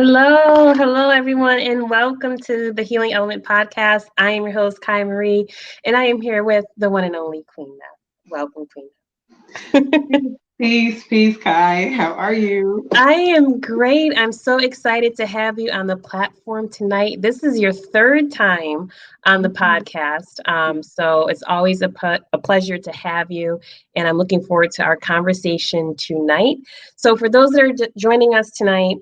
Hello, everyone, and welcome to the Healing Element Podcast. I am your host, Kai Marie, and I am here with the one and only Queen Nef. Welcome, Queen Nef. Peace, Kai. How are you? I am great. I'm so excited to have you on the platform tonight. This is your third time on the podcast, so it's always a pleasure to have you, and I'm looking forward to our conversation tonight. So, for those that are joining us tonight,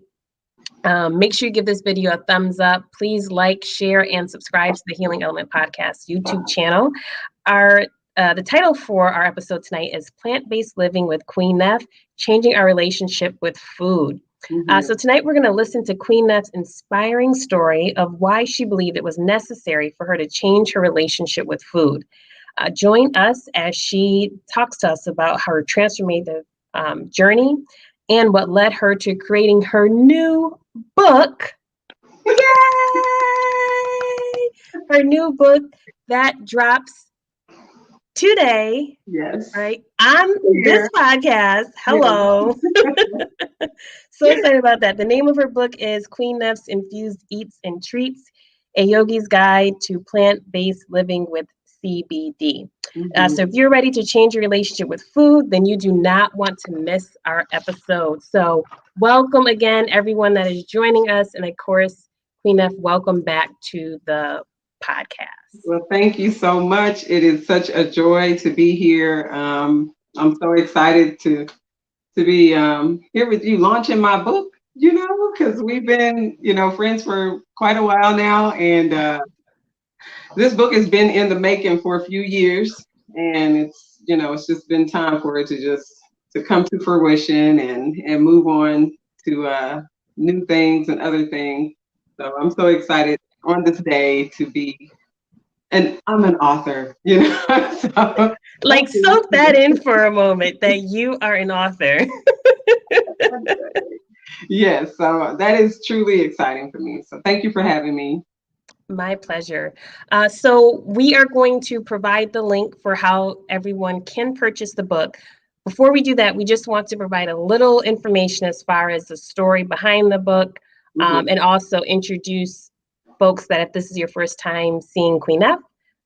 make sure you give this video a thumbs up. Please like, share, and subscribe to the Healing Element Podcast YouTube channel. The title for our episode tonight is Plant-Based Living with Queen Nef, Changing Our Relationship with Food. So tonight we're going to listen to Queen Nef's inspiring story of why she believed it was necessary for her to change her relationship with food. Join us as she talks to us about her transformative journey and what led her to creating her new book. Yay! Her new book that drops today. Yes. Right? On this podcast. Hello. Yeah. So excited about that. The name of her book is Queen Nef's Infused Eats and Treats, a yogi's guide to plant-based living with CBD. So if you're ready to change your relationship with food, then you do not want to miss our episode. So welcome again, everyone that is joining us. And of course, Queen Nef, welcome back to the podcast. Well, thank you so much. It is such a joy to be here. I'm so excited to be here with you launching my book, because we've been, friends for quite a while now. And this book has been in the making for a few years, and it's just been time for it to come to fruition and move on to new things and other things. So I'm so excited on this day to be, and I'm an author, So, soak that in for a moment that you are an author. Yes, so that is truly exciting for me. So thank you for having me. My pleasure. So we are going to provide the link for how everyone can purchase the book. Before we do that, we just want to provide a little information as far as the story behind the book, and also introduce folks that if this is your first time seeing Queen Nef,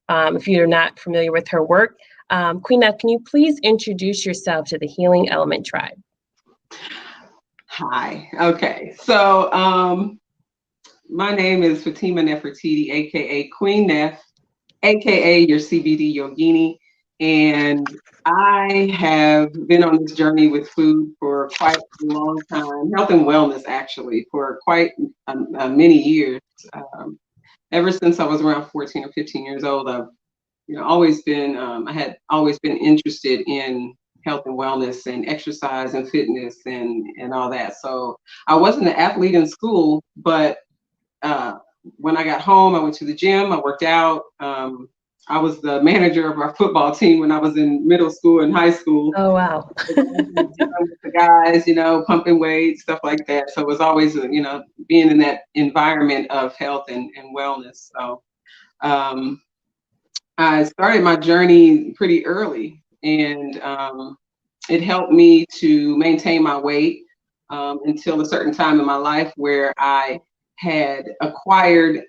if you're not familiar with her work, Queen Nef, can you please introduce yourself to the Healing Element Tribe? Hi. Okay. So my name is Fatima Nefertiti, aka Queen Nef, aka your CBD Yogini. And I have been on this journey with food for quite a long time, health and wellness actually, for quite many years. Ever since I was around 14 or 15 years old, I've always been, I had always been interested in health and wellness and exercise and fitness and all that. So I wasn't an athlete in school, but when I got home, I went to the gym, I worked out. I was the manager of our football team when I was in middle school and high school. Oh, wow. With the guys, pumping weights, stuff like that. So it was always, being in that environment of health and wellness. So I started my journey pretty early, and it helped me to maintain my weight until a certain time in my life where I had acquired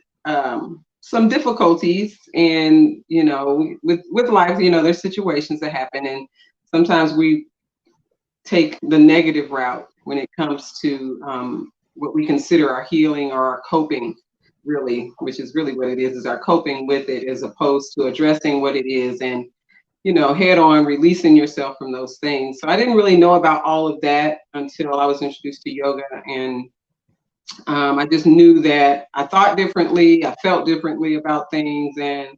some difficulties, and with life, there's situations that happen, and sometimes we take the negative route when it comes to what we consider our healing or our coping, really, which is really what it is our coping with it, as opposed to addressing what it is and head on releasing yourself from those things. So I didn't really know about all of that until I was introduced to yoga, and I just knew that I thought differently, I felt differently about things, and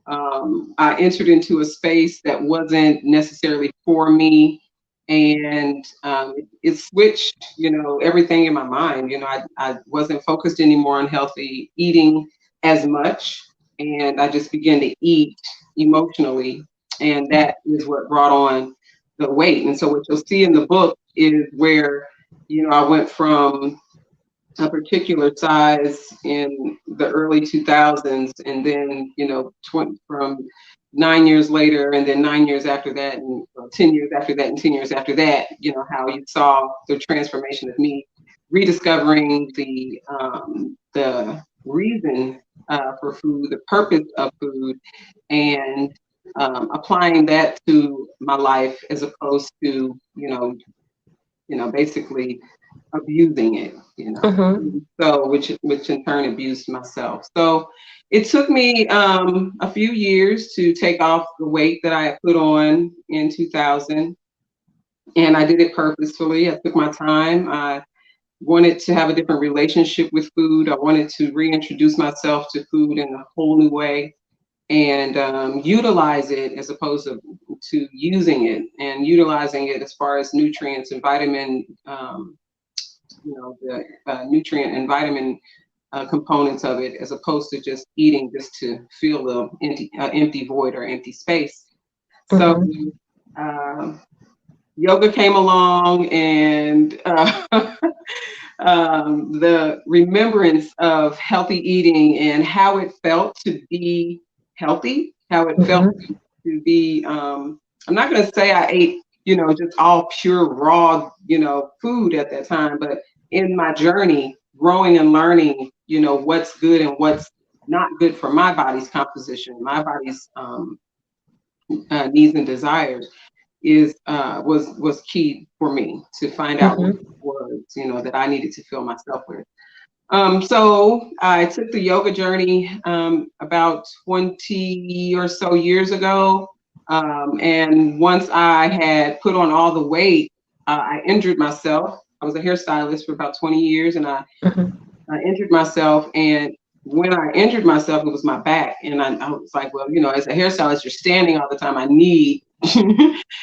I entered into a space that wasn't necessarily for me, and it switched, everything in my mind. I wasn't focused anymore on healthy eating as much, and I just began to eat emotionally, and that is what brought on the weight. And so what you'll see in the book is where, I went from a particular size in the early 2000s, and then from 9 years later, and then 9 years after that, and 10 years after that, and 10 years after that, how you saw the transformation of me rediscovering the reason for food, the purpose of food, and applying that to my life as opposed to, basically abusing it, Mm-hmm. so which in turn abused myself. So it took me a few years to take off the weight that I had put on in 2000, and I did it purposefully. I took my time. I wanted to have a different relationship with food. I wanted to reintroduce myself to food in a whole new way, and utilize it as opposed to using it, and utilizing it as far as nutrients and vitamin, the nutrient and vitamin components of it, as opposed to just eating just to fill the empty void or empty space. So Mm-hmm. yoga came along, and the remembrance of healthy eating and how it felt to be healthy, how it felt Mm-hmm. to be, I'm not going to say I ate, just all pure raw, food at that time, but in my journey, growing and learning, what's good and what's not good for my body's composition, my body's needs and desires was key for me to find out what Mm-hmm. it was, that I needed to fill myself with. So I took the yoga journey about 20 or so years ago. And once I had put on all the weight, I injured myself. I was a hairstylist for about 20 years, and Mm-hmm. I injured myself. And when I injured myself, it was my back. And I was like, well, as a hairstylist, you're standing all the time. I need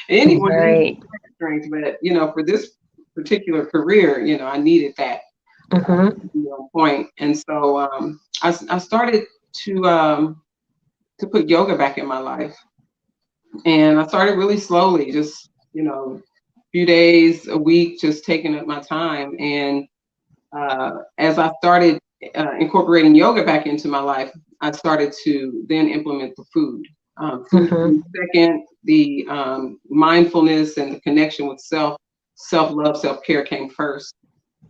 anyone needs Right. strength, but for this particular career, I needed that Mm-hmm. point. And so I started to put yoga back in my life, and I started really slowly, just few days a week, just taking up my time. And as I started incorporating yoga back into my life, I started to then implement the food. Food Mm-hmm. came second. The mindfulness and the connection with self-love, self-care came first.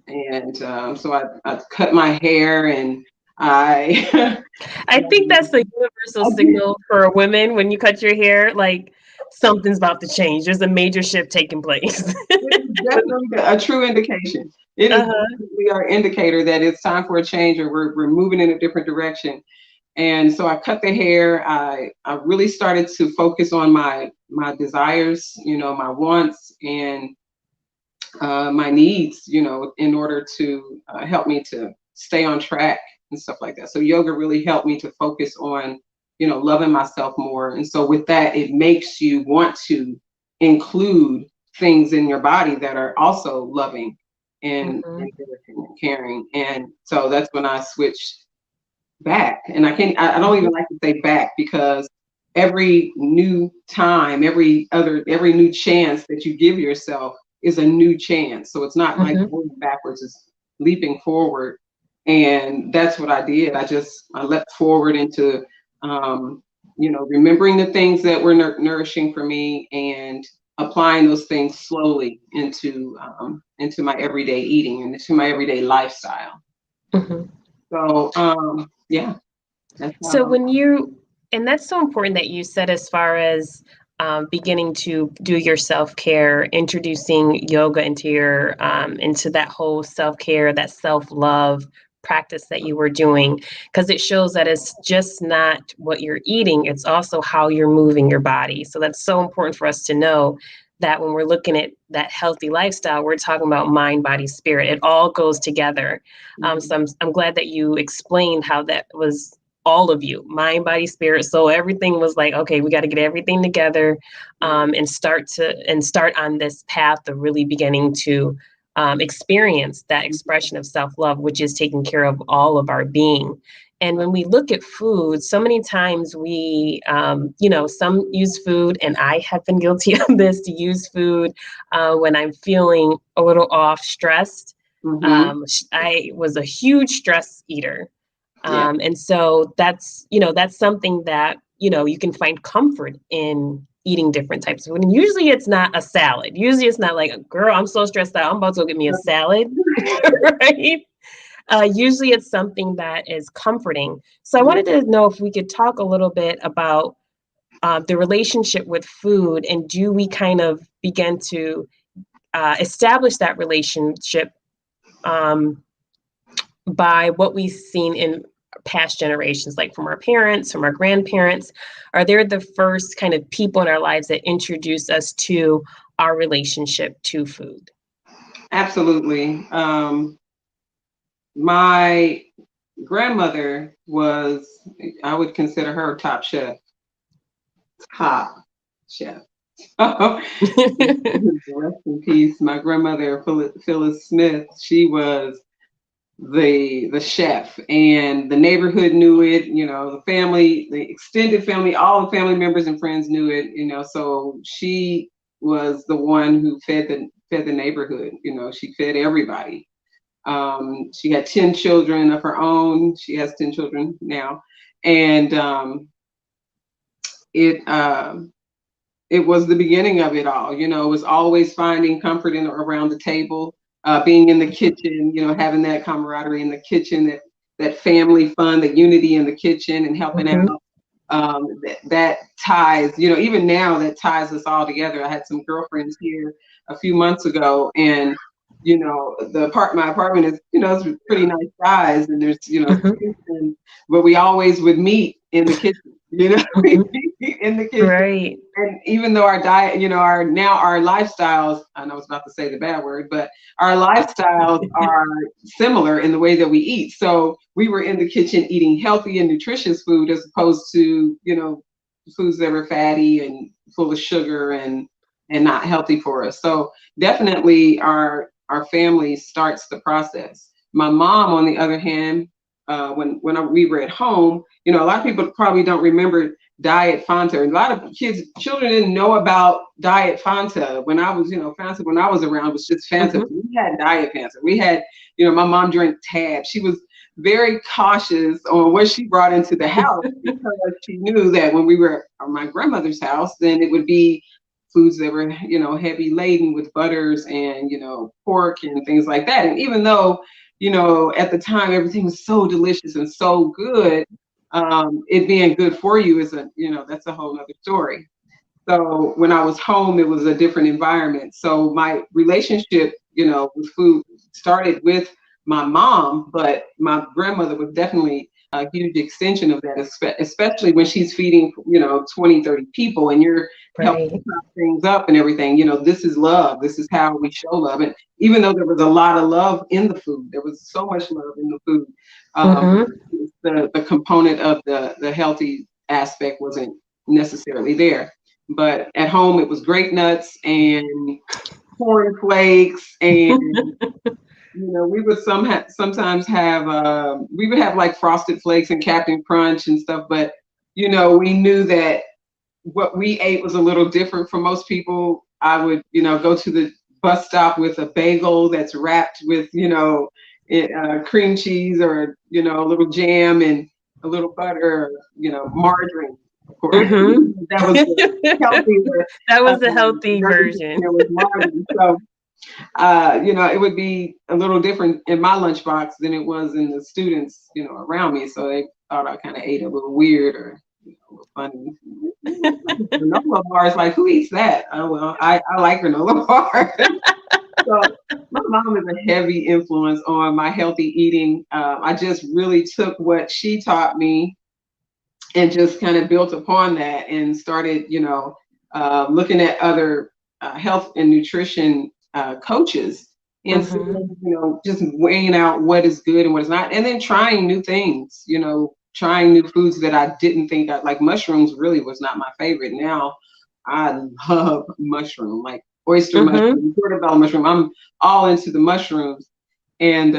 And so I cut my hair, and I I think that's the universal signal for women when you cut your hair, like something's about to change. There's a major shift taking place. it's definitely a true indication. It is Uh-huh. definitely our indicator that it's time for a change, or we're moving in a different direction. And so I cut the hair. I really started to focus on my desires, my wants, and my needs, in order to help me to stay on track and stuff like that. So yoga really helped me to focus on, loving myself more. And so with that, it makes you want to include things in your body that are also loving Mm-hmm. and caring. And so that's when I switched back. And I don't even like to say back, because every new time, every new chance that you give yourself is a new chance. So it's not like Mm-hmm. going backwards, it's leaping forward. And that's what I did. I leapt forward into remembering the things that were nourishing for me, and applying those things slowly into my everyday eating and into my everyday lifestyle. Mm-hmm. So yeah, that's So how. when you, and that's so important that you said, as far as beginning to do your self-care, introducing yoga into your into that whole self-care, that self-love practice that you were doing, because it shows that it's just not what you're eating, it's also how you're moving your body. So that's so important for us to know, that when we're looking at that healthy lifestyle, we're talking about mind, body, spirit. It all goes together. So I'm glad that you explained how that was all of you, mind, body, spirit. So everything was like, okay, we got to get everything together, and start on this path of really beginning to experience that expression of self-love, which is taking care of all of our being. And when we look at food, so many times we, some use food, and I have been guilty of this, to use food when I'm feeling a little off, stressed. Mm-hmm. I was a huge stress eater. Yeah. And so that's something that, you can find comfort in eating different types of food. And usually it's not a salad. Usually it's not like, girl, I'm so stressed out, I'm about to go get me a salad, right? Usually it's something that is comforting. So I wanted to know if we could talk a little bit about the relationship with food, and do we kind of begin to establish that relationship by what we've seen in past generations, like from our parents, from our grandparents? Are they the first kind of people in our lives that introduce us to our relationship to food? Absolutely. My grandmother was, I would consider her top chef. Top chef. Rest in peace. My grandmother, Phyllis Smith, she was the chef, and the neighborhood knew it. The family, the extended family, all the family members and friends knew it. So she was the one who fed the neighborhood. She fed everybody. She had 10 children of her own. She has 10 children now, and it was the beginning of it all. It was always finding comfort around the table, being in the kitchen, having that camaraderie in the kitchen, that family fun, the unity in the kitchen and helping out. That ties, even now, that ties us all together. I had some girlfriends here a few months ago, and my apartment is, it's a pretty nice size, and there's, but we always would meet in the kitchen, in the kitchen. Right. And even though our diet, our lifestyles, I know I was about to say the bad word, but our lifestyles are similar in the way that we eat. So we were in the kitchen eating healthy and nutritious food, as opposed to, foods that were fatty and full of sugar and not healthy for us. So definitely our family starts the process. My mom, on the other hand, when we were at home, a lot of people probably don't remember Diet Fanta. A lot of children didn't know about Diet Fanta. When I was, Fanta, when I was around, was just Fanta. We had Diet Fanta. We had, my mom drank Tab. She was very cautious on what she brought into the house, because she knew that when we were at my grandmother's house, then it would be foods that were, heavy laden with butters and, pork and things like that. And even though, at the time, everything was so delicious and so good, it being good for you is that's a whole other story. So when I was home, it was a different environment. So my relationship, with food started with my mom, but my grandmother was definitely a huge extension of that, especially when she's feeding, 20, 30 people, and you're helping chop things up and everything. This is love. This is how we show love. And even though there was a lot of love in the food, there was so much love in the food. The component of the healthy aspect wasn't necessarily there. But at home, it was grape nuts and corn flakes, and we would sometimes have we would have like Frosted Flakes and Captain Crunch and stuff. But we knew that what we ate was a little different from most people. I would go to the bus stop with a bagel that's wrapped with cream cheese, or a little jam and a little butter, margarine. Of course, that was the healthier. That was the healthy version. With margarine. So, it would be a little different in my lunchbox than it was in the students, around me. So they thought I kind of ate a little weird or a little funny. Granola bars, like, who eats that? Oh well, I like granola bars. So my mom is a heavy influence on my healthy eating. I just really took what she taught me and just kind of built upon that, and started, looking at other health and nutrition coaches, and just weighing out what is good and what is not, and then trying new things, trying new foods that I didn't think like mushrooms really was not my favorite. Now I love mushroom, like oyster mushroom, portobello mushroom. I'm all into the mushrooms. And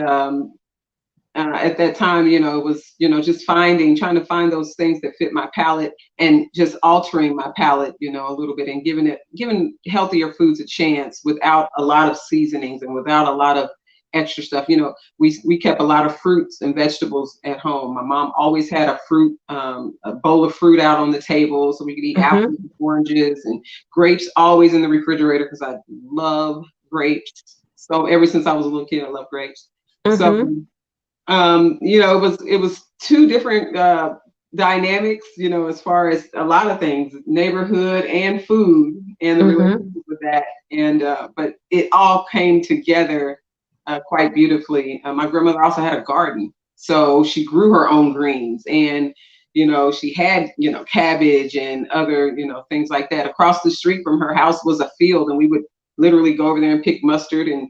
at that time, it was, just trying to find those things that fit my palate, and just altering my palate, a little bit, and giving healthier foods a chance without a lot of seasonings and without a lot of extra stuff. You know, we kept a lot of fruits and vegetables at home. My mom always had a bowl of fruit out on the table so we could eat Mm-hmm. apples and oranges, and grapes always in the refrigerator because I love grapes. So ever since I was a little kid, I love grapes. So Mm-hmm. it was two different dynamics, as far as a lot of things, neighborhood and food and the Mm-hmm. relationship with that. And but it all came together quite beautifully. My grandmother also had a garden, so she grew her own greens, and she had cabbage and other things like that. Across the street from her house was a field, and we would literally go over there and pick mustard and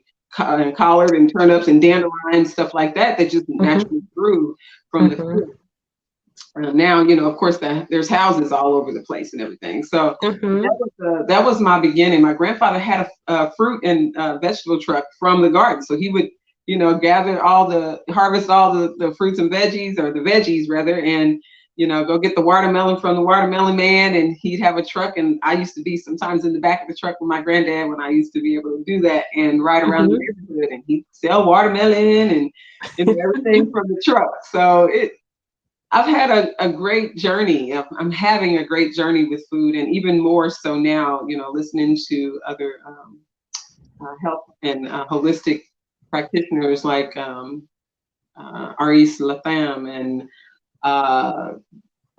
collard and turnips and dandelions, stuff like that, that just Mm-hmm. naturally grew from the Mm-hmm. field. Now, of course, there's houses all over the place and everything. So Mm-hmm. that was my beginning. My grandfather had a fruit and vegetable truck from the garden, so he would, harvest all the fruits and veggies, or the veggies rather, and go get the watermelon from the watermelon man, and he'd have a truck, and I used to be sometimes in the back of the truck with my granddad when I used to be able to do that and ride around the Mm-hmm. neighborhood, and he'd sell watermelon and everything from the truck. So I've had a great journey. I'm having a great journey with food, and even more so now, listening to other health and holistic practitioners like Aris Latham and uh,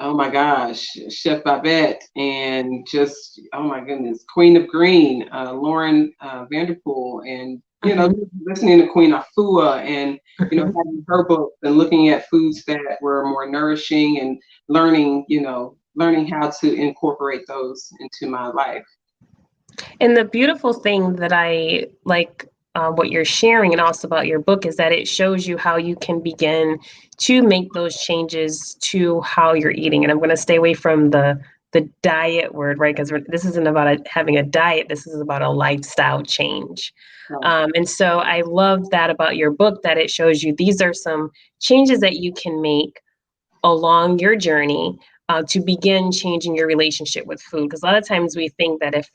oh my gosh, Chef Babette, and just, oh my goodness, Queen of Green, Lauren Vanderpool, and Mm-hmm. just listening to Queen Afua, and Mm-hmm. having her books and looking at foods that were more nourishing, and learning how to incorporate those into my life. And the beautiful thing that I like, what you're sharing, and also about your book, is that it shows you how you can begin to make those changes to how you're eating. And I'm going to stay away from the diet word, right? Because this isn't about having a diet. This is about a lifestyle change. So, And so I love that about your book, that it shows you these are some changes that you can make along your journey, to begin changing your relationship with food. Because a lot of times we think that if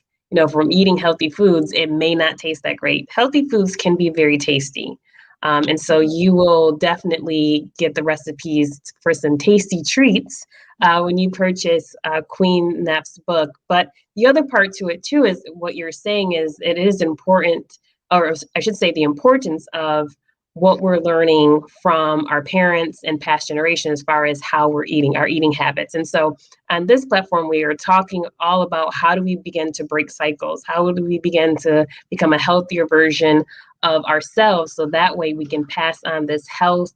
we're eating healthy foods, it may not taste that great. Healthy foods can be very tasty. And so you will definitely get the recipes for some tasty treats when you purchase Queen Nef's book. But the other part to it too is what you're saying is it is important, or I should say, the importance of what we're learning from our parents and past generations as far as how we're eating, our eating habits. And so on this platform, we are talking all about how do we begin to break cycles? How do we begin to become a healthier version of ourselves, so that way we can pass on this health,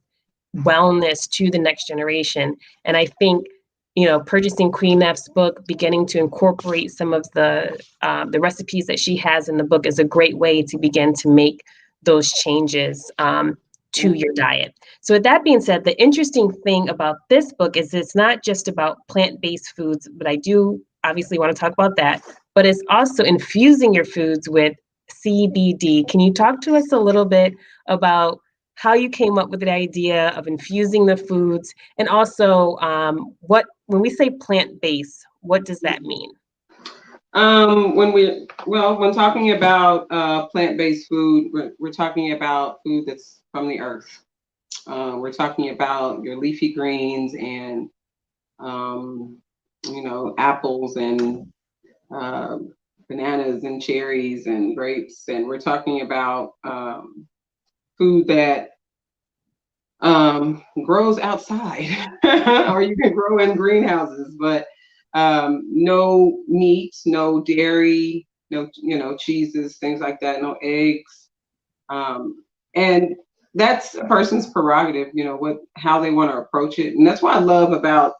wellness to the next generation. And I think, purchasing Queen Nef's book, beginning to incorporate some of the recipes that she has in the book is a great way to begin to make those changes to your diet. So with that being said, the interesting thing about this book is it's not just about plant-based foods, but I do obviously want to talk about that, but it's also infusing your foods with CBD. Can you talk to us a little bit about how you came up with the idea of infusing the foods, and also what, when we say plant-based, what does that mean? When talking about plant-based food, we're talking about food that's from the earth. We're talking about your leafy greens and apples and uh, bananas and cherries and grapes, and we're talking about food that grows outside, or you can grow in greenhouses, but no meat, no dairy, no cheeses, things like that, no eggs, and that's a person's prerogative, how they want to approach it, and that's what I love about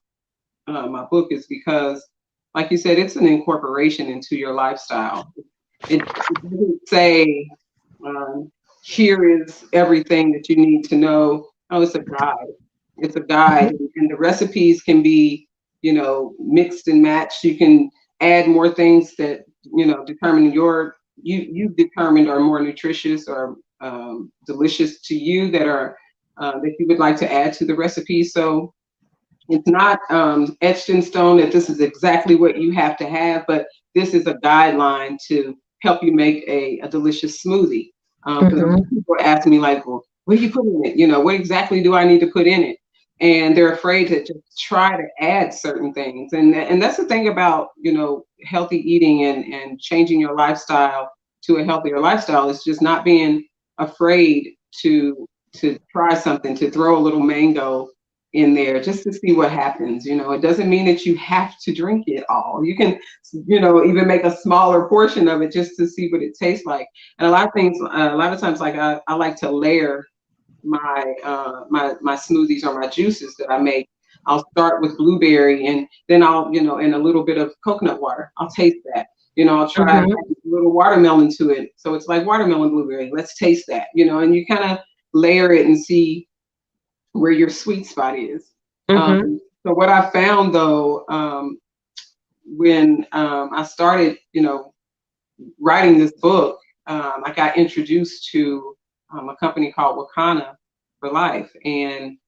my book, is because, like you said, it's an incorporation into your lifestyle. It doesn't say, um, here is everything that you need to know. Oh, it's a guide. It's a guide, and the recipes can be, mixed and matched. You can add more things that determine you've determined are more nutritious or delicious to you, that you would like to add to the recipe. So it's not etched in stone that this is exactly what you have to have, but this is a guideline to help you make a delicious smoothie. Because people ask me like, well, what do you put in it? You know, what exactly do I need to put in it? And they're afraid to just try to add certain things. And that's the thing about, you know, healthy eating and changing your lifestyle to a healthier lifestyle is just not being afraid to try something, to throw a little mango in there just to see what happens. You know, it doesn't mean that you have to drink it all. You can, you know, even make a smaller portion of it just to see what it tastes like. And a lot of things, a lot of times, like I like to layer my smoothies or my juices that I make. I'll start with blueberry, and then I'll, you know, and a little bit of coconut water. I'll taste that. You know, I'll try a little watermelon to it. So it's like watermelon blueberry. Let's taste that, you know, and you kind of layer it and see where your sweet spot is. So what I found though, when I started, you know, writing this book, I got introduced to a company called Wakana for Life, and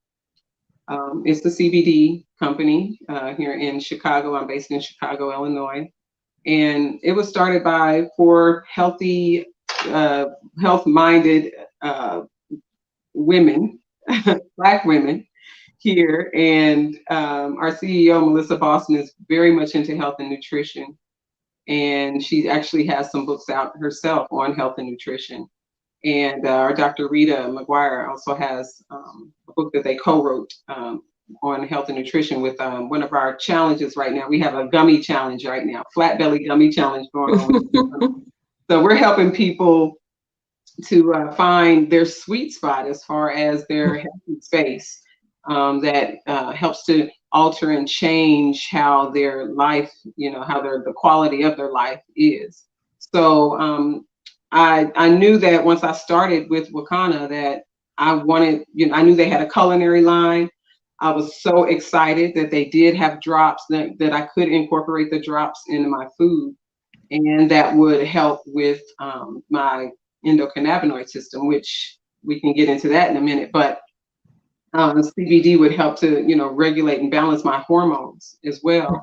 it's the CBD company here in Chicago. I'm based in Chicago, Illinois, and it was started by 4 healthy, health-minded women, Black women here, and our CEO Melissa Boston is very much into health and nutrition, and she actually has some books out herself on health and nutrition. And our Dr. Rita McGuire also has a book that they co-wrote on health and nutrition with one of our challenges right now. We have a gummy challenge right now, flat belly gummy challenge going on. So we're helping people to find their sweet spot as far as their healthy space that helps to alter and change how their life, you know, how the quality of their life is. So I knew that once I started with Wakana that I wanted, you know, I knew they had a culinary line. I was so excited that they did have drops, that I could incorporate the drops into my food, and that would help with my endocannabinoid system, which we can get into that in a minute. But CBD would help to, you know, regulate and balance my hormones as well.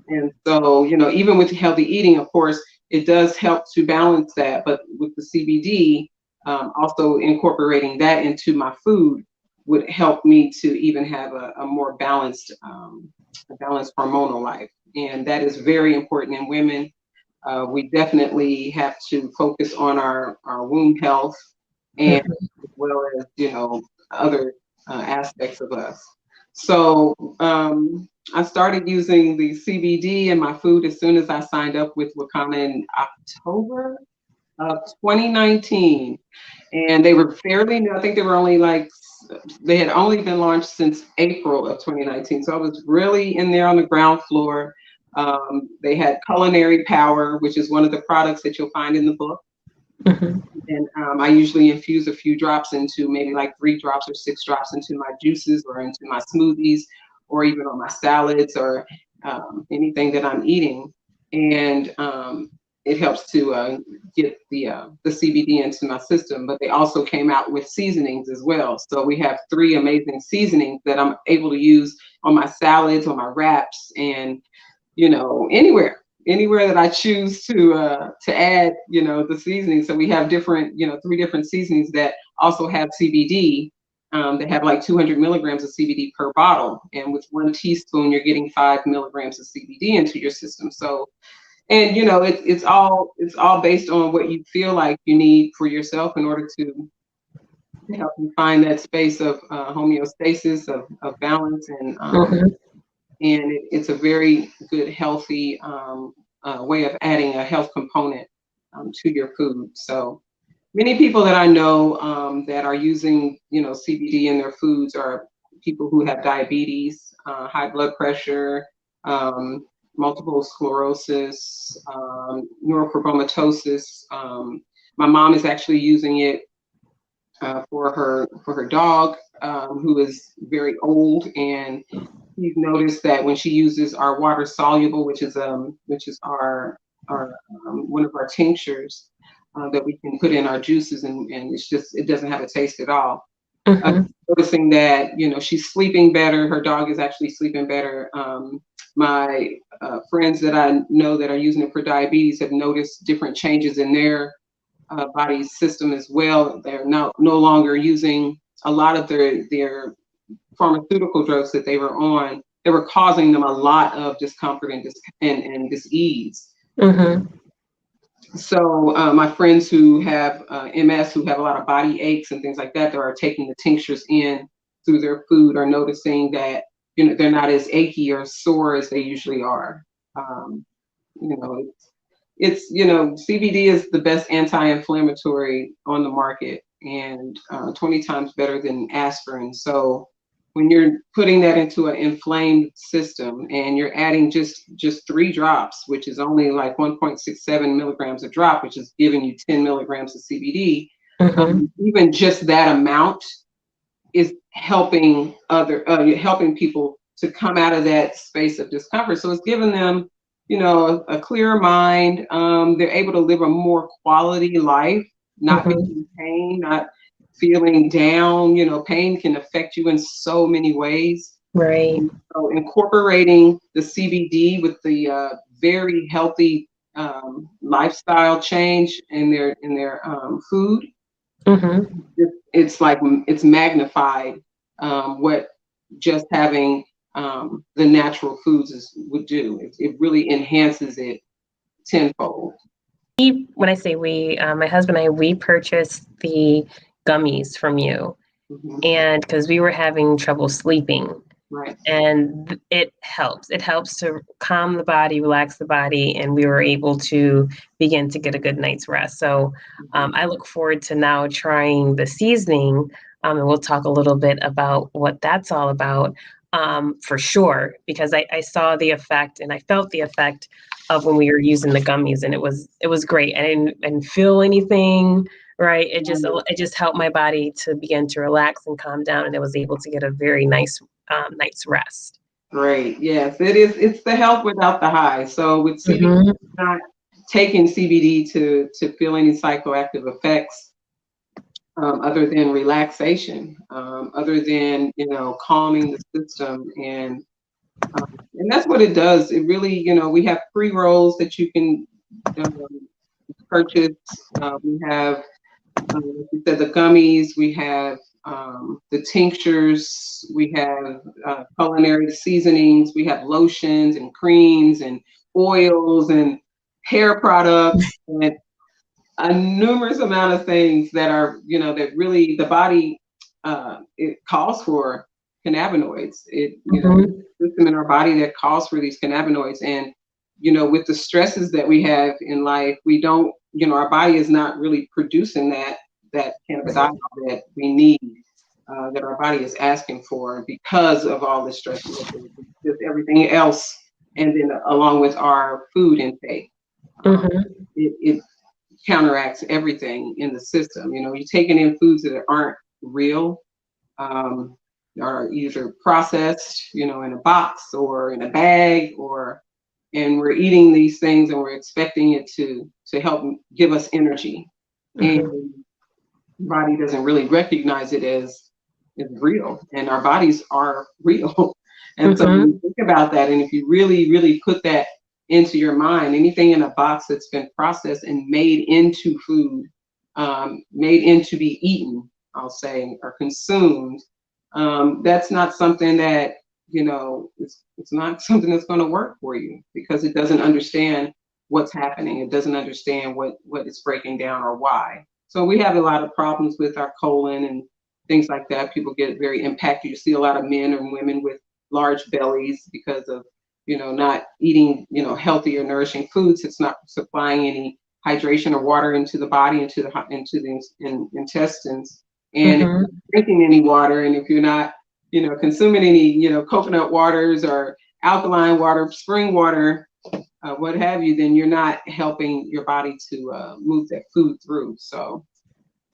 And so, you know, even with healthy eating, of course, it does help to balance that. But with the CBD, also incorporating that into my food would help me to even have a more balanced, hormonal life. And that is very important in women. We definitely have to focus on our womb health, and as well as, you know, other aspects of us. So I started using the CBD in my food as soon as I signed up with Wakana in October of 2019. And they were fairly new. I think they were only like, they had only been launched since April of 2019. So I was really in there on the ground floor. They had culinary power, which is one of the products that you'll find in the book. And I usually infuse a few drops into, maybe like 3 drops or 6 drops into my juices or into my smoothies, or even on my salads or anything that I'm eating. And it helps to get the CBD into my system. But they also came out with seasonings as well. So we have 3 amazing seasonings that I'm able to use on my salads, on my wraps, and, you know, anywhere that I choose to add, you know, the seasoning. So we have different, you know, 3 different seasonings that also have CBD. They have like 200 milligrams of CBD per bottle, and with 1 teaspoon, you're getting 5 milligrams of CBD into your system. So, and you know, it's all based on what you feel like you need for yourself in order to help you find that space of homeostasis, of balance, and it's a very good, healthy way of adding a health component to your food. So many people that I know that are using, you know, CBD in their foods are people who have diabetes, high blood pressure, multiple sclerosis, neurofibromatosis. My mom is actually using it for her dog, who is very old, and we've noticed that when she uses our water soluble, which is our one of our tinctures that we can put in our juices, and it doesn't have a taste at all. Noticing that, you know, she's sleeping better. Her dog is actually sleeping better. My friends that I know that are using it for diabetes have noticed different changes in their body system as well. They're now no longer using a lot of their pharmaceutical drugs that they were on. They were causing them a lot of discomfort and dis-ease. Mm-hmm. So my friends who have MS, who have a lot of body aches and things like that, that are taking the tinctures in through their food, are noticing that they're not as achy or sore as they usually are. Um, you know, it's CBD is the best anti-inflammatory on the market, and 20 times better than aspirin. So when you're putting that into an inflamed system and you're adding just 3 drops, which is only like 1.67 milligrams a drop, which is giving you 10 milligrams of CBD, Mm-hmm. even just that amount is helping people to come out of that space of discomfort. So it's giving them, a clearer mind. They're able to live a more quality life, not being Mm-hmm. in pain, not feeling down. Pain can affect you in so many ways. Right. So incorporating the CBD with the very healthy lifestyle change in their food, Mm-hmm. it's like it's magnified what just having the natural foods would do. It really enhances it tenfold. When I say we, my husband and I, we purchased the gummies from you, Hmm. and because we were having trouble sleeping, Right. and it helps to calm the body, relax the body, and we were able to begin to get a good night's rest. So Hmm. I look forward to now trying the seasoning, and we'll talk a little bit about what that's all about, for sure, because I saw the effect and I felt the effect of when we were using the gummies, and it was great. I didn't feel anything. Right. It just helped my body to begin to relax and calm down, and I was able to get a very nice night's rest. Great. Yes, it is. It's the health without the high. So with CBD, Hmm. not taking CBD to feel any psychoactive effects other than relaxation, other than calming the system, and that's what it does. It really, we have pre-rolls that you can um, purchase. We have, like you said, the gummies. We have the tinctures. We have culinary seasonings. We have lotions and creams and oils and hair products and a numerous amount of things that are, that really the body it calls for cannabinoids. Hmm. System in our body that calls for these cannabinoids, and with the stresses that we have in life, we don't, our body is not really producing that Right. cannabidiol that we need, that our body is asking for because of all the stress, just everything else, and then along with our food intake. Um, Hmm. it counteracts everything in the system. You're taking in foods that aren't real, um, are either processed, in a box or in a bag, and we're eating these things and we're expecting it to help give us energy, and Hmm. the body doesn't really recognize it as real, and our bodies are real. And so when you Hmm. think about that, and if you really, really put that into your mind, anything in a box that's been processed and made into food, made into be eaten, I'll say, or consumed, that's not something that, it's not something that's going to work for you, because it doesn't understand what's happening. It doesn't understand what it's breaking down or why. So we have a lot of problems with our colon and things like that. People get very impacted. You see a lot of men and women with large bellies because of, not eating, healthy or nourishing foods. It's not supplying any hydration or water into the body, into the intestines. And if Hmm. you're drinking any water, and if you're not, consuming any, coconut waters or alkaline water, spring water, what have you, then you're not helping your body to move that food through. So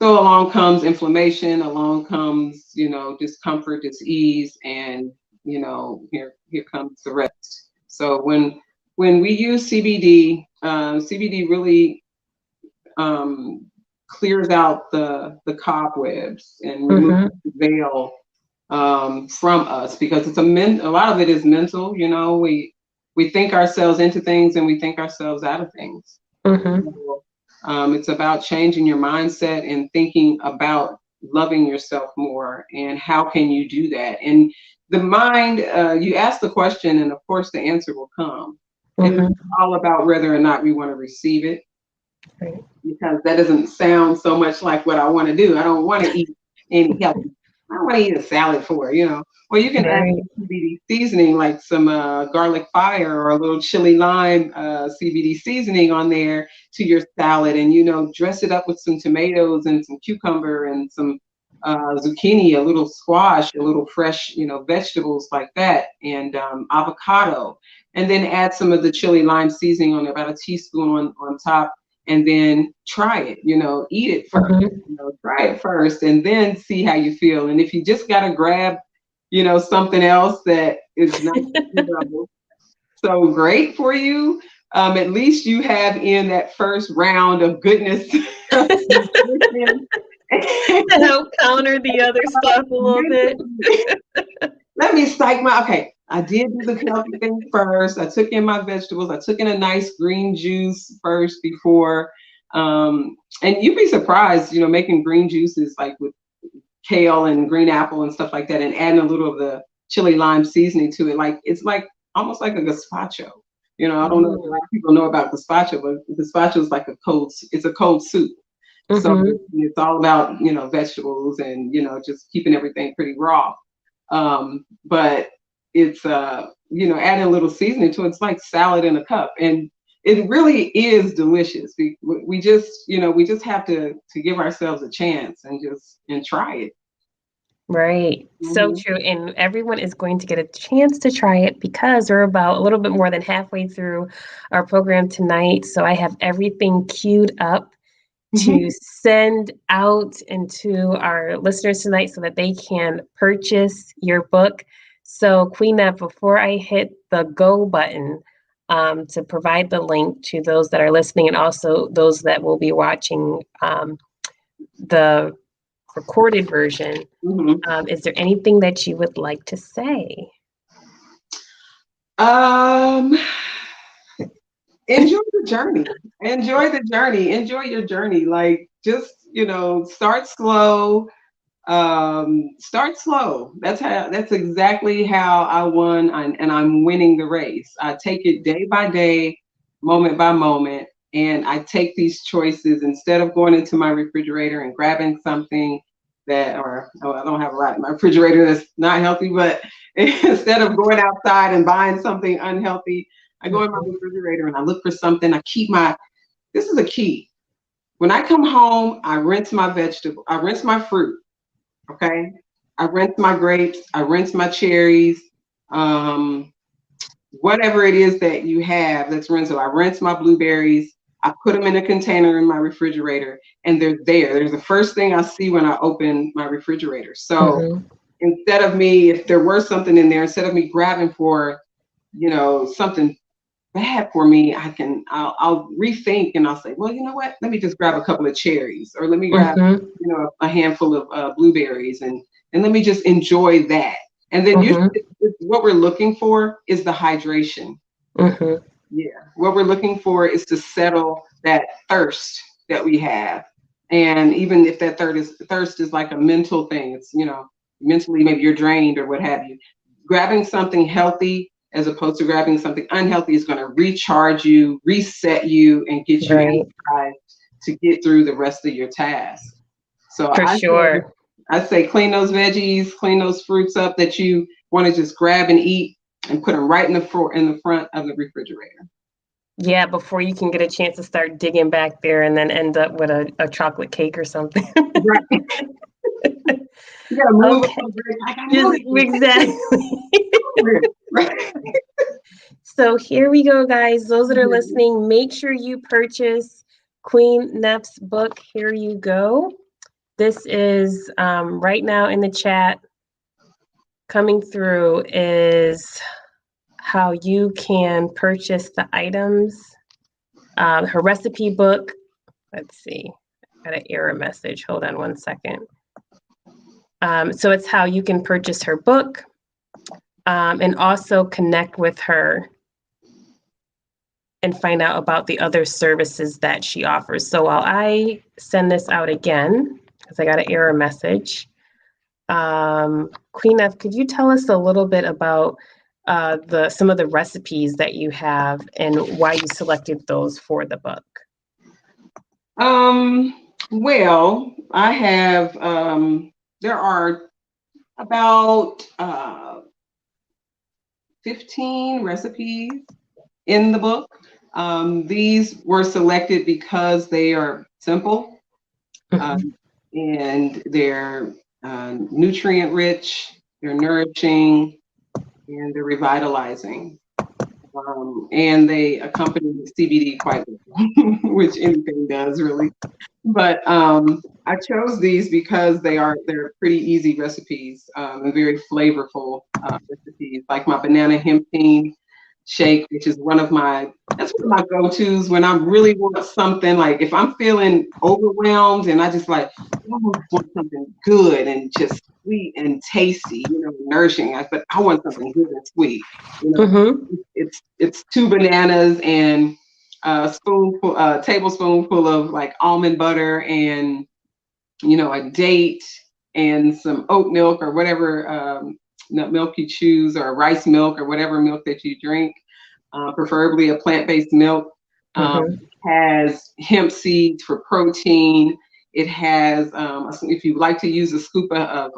along comes inflammation, along comes, discomfort, disease, and here comes the rest. So when we use CBD, CBD really clears out the cobwebs and removes Hmm. the veil from us, because a lot of it is mental. We think ourselves into things and we think ourselves out of things. Hmm. So, It's about changing your mindset and thinking about loving yourself more, and how can you do that. And the mind, you ask the question, and of course the answer will come. And Mm-hmm. it's all about whether or not we want to receive it, Right. because that doesn't sound so much like what I want to do. I don't want to eat any healthy. I don't want to eat a salad for, Well, you can add Right. CBD seasoning, like some garlic fire or a little chili lime CBD seasoning on there to your salad, and dress it up with some tomatoes and some cucumber and some zucchini, a little squash, a little fresh, vegetables like that, and avocado, and then add some of the chili lime seasoning on there, about a teaspoon on top, and then try it, eat it first, Mm-hmm. try it first, and then see how you feel. And if you just got to grab, something else that is not, so great for you, at least you have in that first round of goodness. To help counter the other stuff a little bit. Let me okay. I did do the healthy thing first. I took in my vegetables. I took in a nice green juice first before. And you'd be surprised, making green juices like with kale and green apple and stuff like that, and adding a little of the chili lime seasoning to it. Like, it's like almost like a gazpacho. I don't know if a lot of people know about gazpacho, but gazpacho is like it's a cold soup. So Mm-hmm. it's all about, vegetables and, just keeping everything pretty raw. But it's, adding a little seasoning to it. It's like salad in a cup. And it really is delicious. We just, we just have to give ourselves a chance and try it. Right. So Mm-hmm. true. And everyone is going to get a chance to try it because we're about a little bit more than halfway through our program tonight. So I have everything queued up to send out into our listeners tonight so that they can purchase your book. So, Queen Nef, before I hit the go button to provide the link to those that are listening and also those that will be watching the recorded version, is there anything that you would like to say? Um, Enjoy the journey. Enjoy the journey. Enjoy your journey. Like, just, start slow. Start slow. That's exactly how I won, and I'm winning the race. I take it day by day, moment by moment, and I take these choices instead of going into my refrigerator and grabbing something I don't have a lot in my refrigerator that's not healthy, but instead of going outside and buying something unhealthy, I go in my refrigerator and I look for something. This is a key. When I come home, I rinse my fruit. Okay. I rinse my grapes. I rinse my cherries. Whatever it is that you have that's rinsable. I rinse my blueberries. I put them in a container in my refrigerator, and they're there. There's the first thing I see when I open my refrigerator. So Mm-hmm. instead of me, if there were something in there, instead of me grabbing for, something bad for me, I'll rethink, and I'll say, well, you know what? Let me just grab a couple of cherries, or let me grab, Mm-hmm. a handful of blueberries, and let me just enjoy that. And then usually Mm-hmm. what we're looking for is the hydration. Mm-hmm. Yeah. What we're looking for is to settle that thirst that we have. And even if that thirst is like a mental thing, it's, mentally maybe you're drained or what have you. Grabbing something healthy as opposed to grabbing something unhealthy is going to recharge you, reset you, and get you Right. energized to get through the rest of your task. So For sure. I say clean those veggies, clean those fruits up that you want to just grab and eat, and put them right in the front of the refrigerator. Yeah, before you can get a chance to start digging back there and then end up with a chocolate cake or something. Right. You gotta move Okay. it. I gotta Just move exactly. it. Right. So here we go, guys. Those that are listening, make sure you purchase Queen Nef's book. Here you go. This is right now in the chat coming through is how you can purchase the items. Her recipe book. Let's see. I got an error message. Hold on one second. So it's how you can purchase her book and also connect with her and find out about the other services that she offers. So while I send this out again, because I got an error message, Queen Nef, could you tell us a little bit about some of the recipes that you have and why you selected those for the book? Well, I have, there are about 15 recipes in the book. These were selected because they are simple, and they're nutrient rich, they're nourishing, and they're revitalizing. And they accompany the CBD quite well, which anything does really. But I chose these because they're pretty easy recipes, and very flavorful recipes, like my banana hemp tea shake, which is one of my go-tos when I really want something. Like if I'm feeling overwhelmed and I just like, I want something good and just sweet and tasty, nourishing. But I want something good and sweet. It's 2 bananas and a tablespoonful of like almond butter and a date and some oat milk or whatever nut milk you choose, or rice milk or whatever milk that you drink, preferably a plant-based milk. Has hemp seeds for protein. It has, if you like to use a scoop of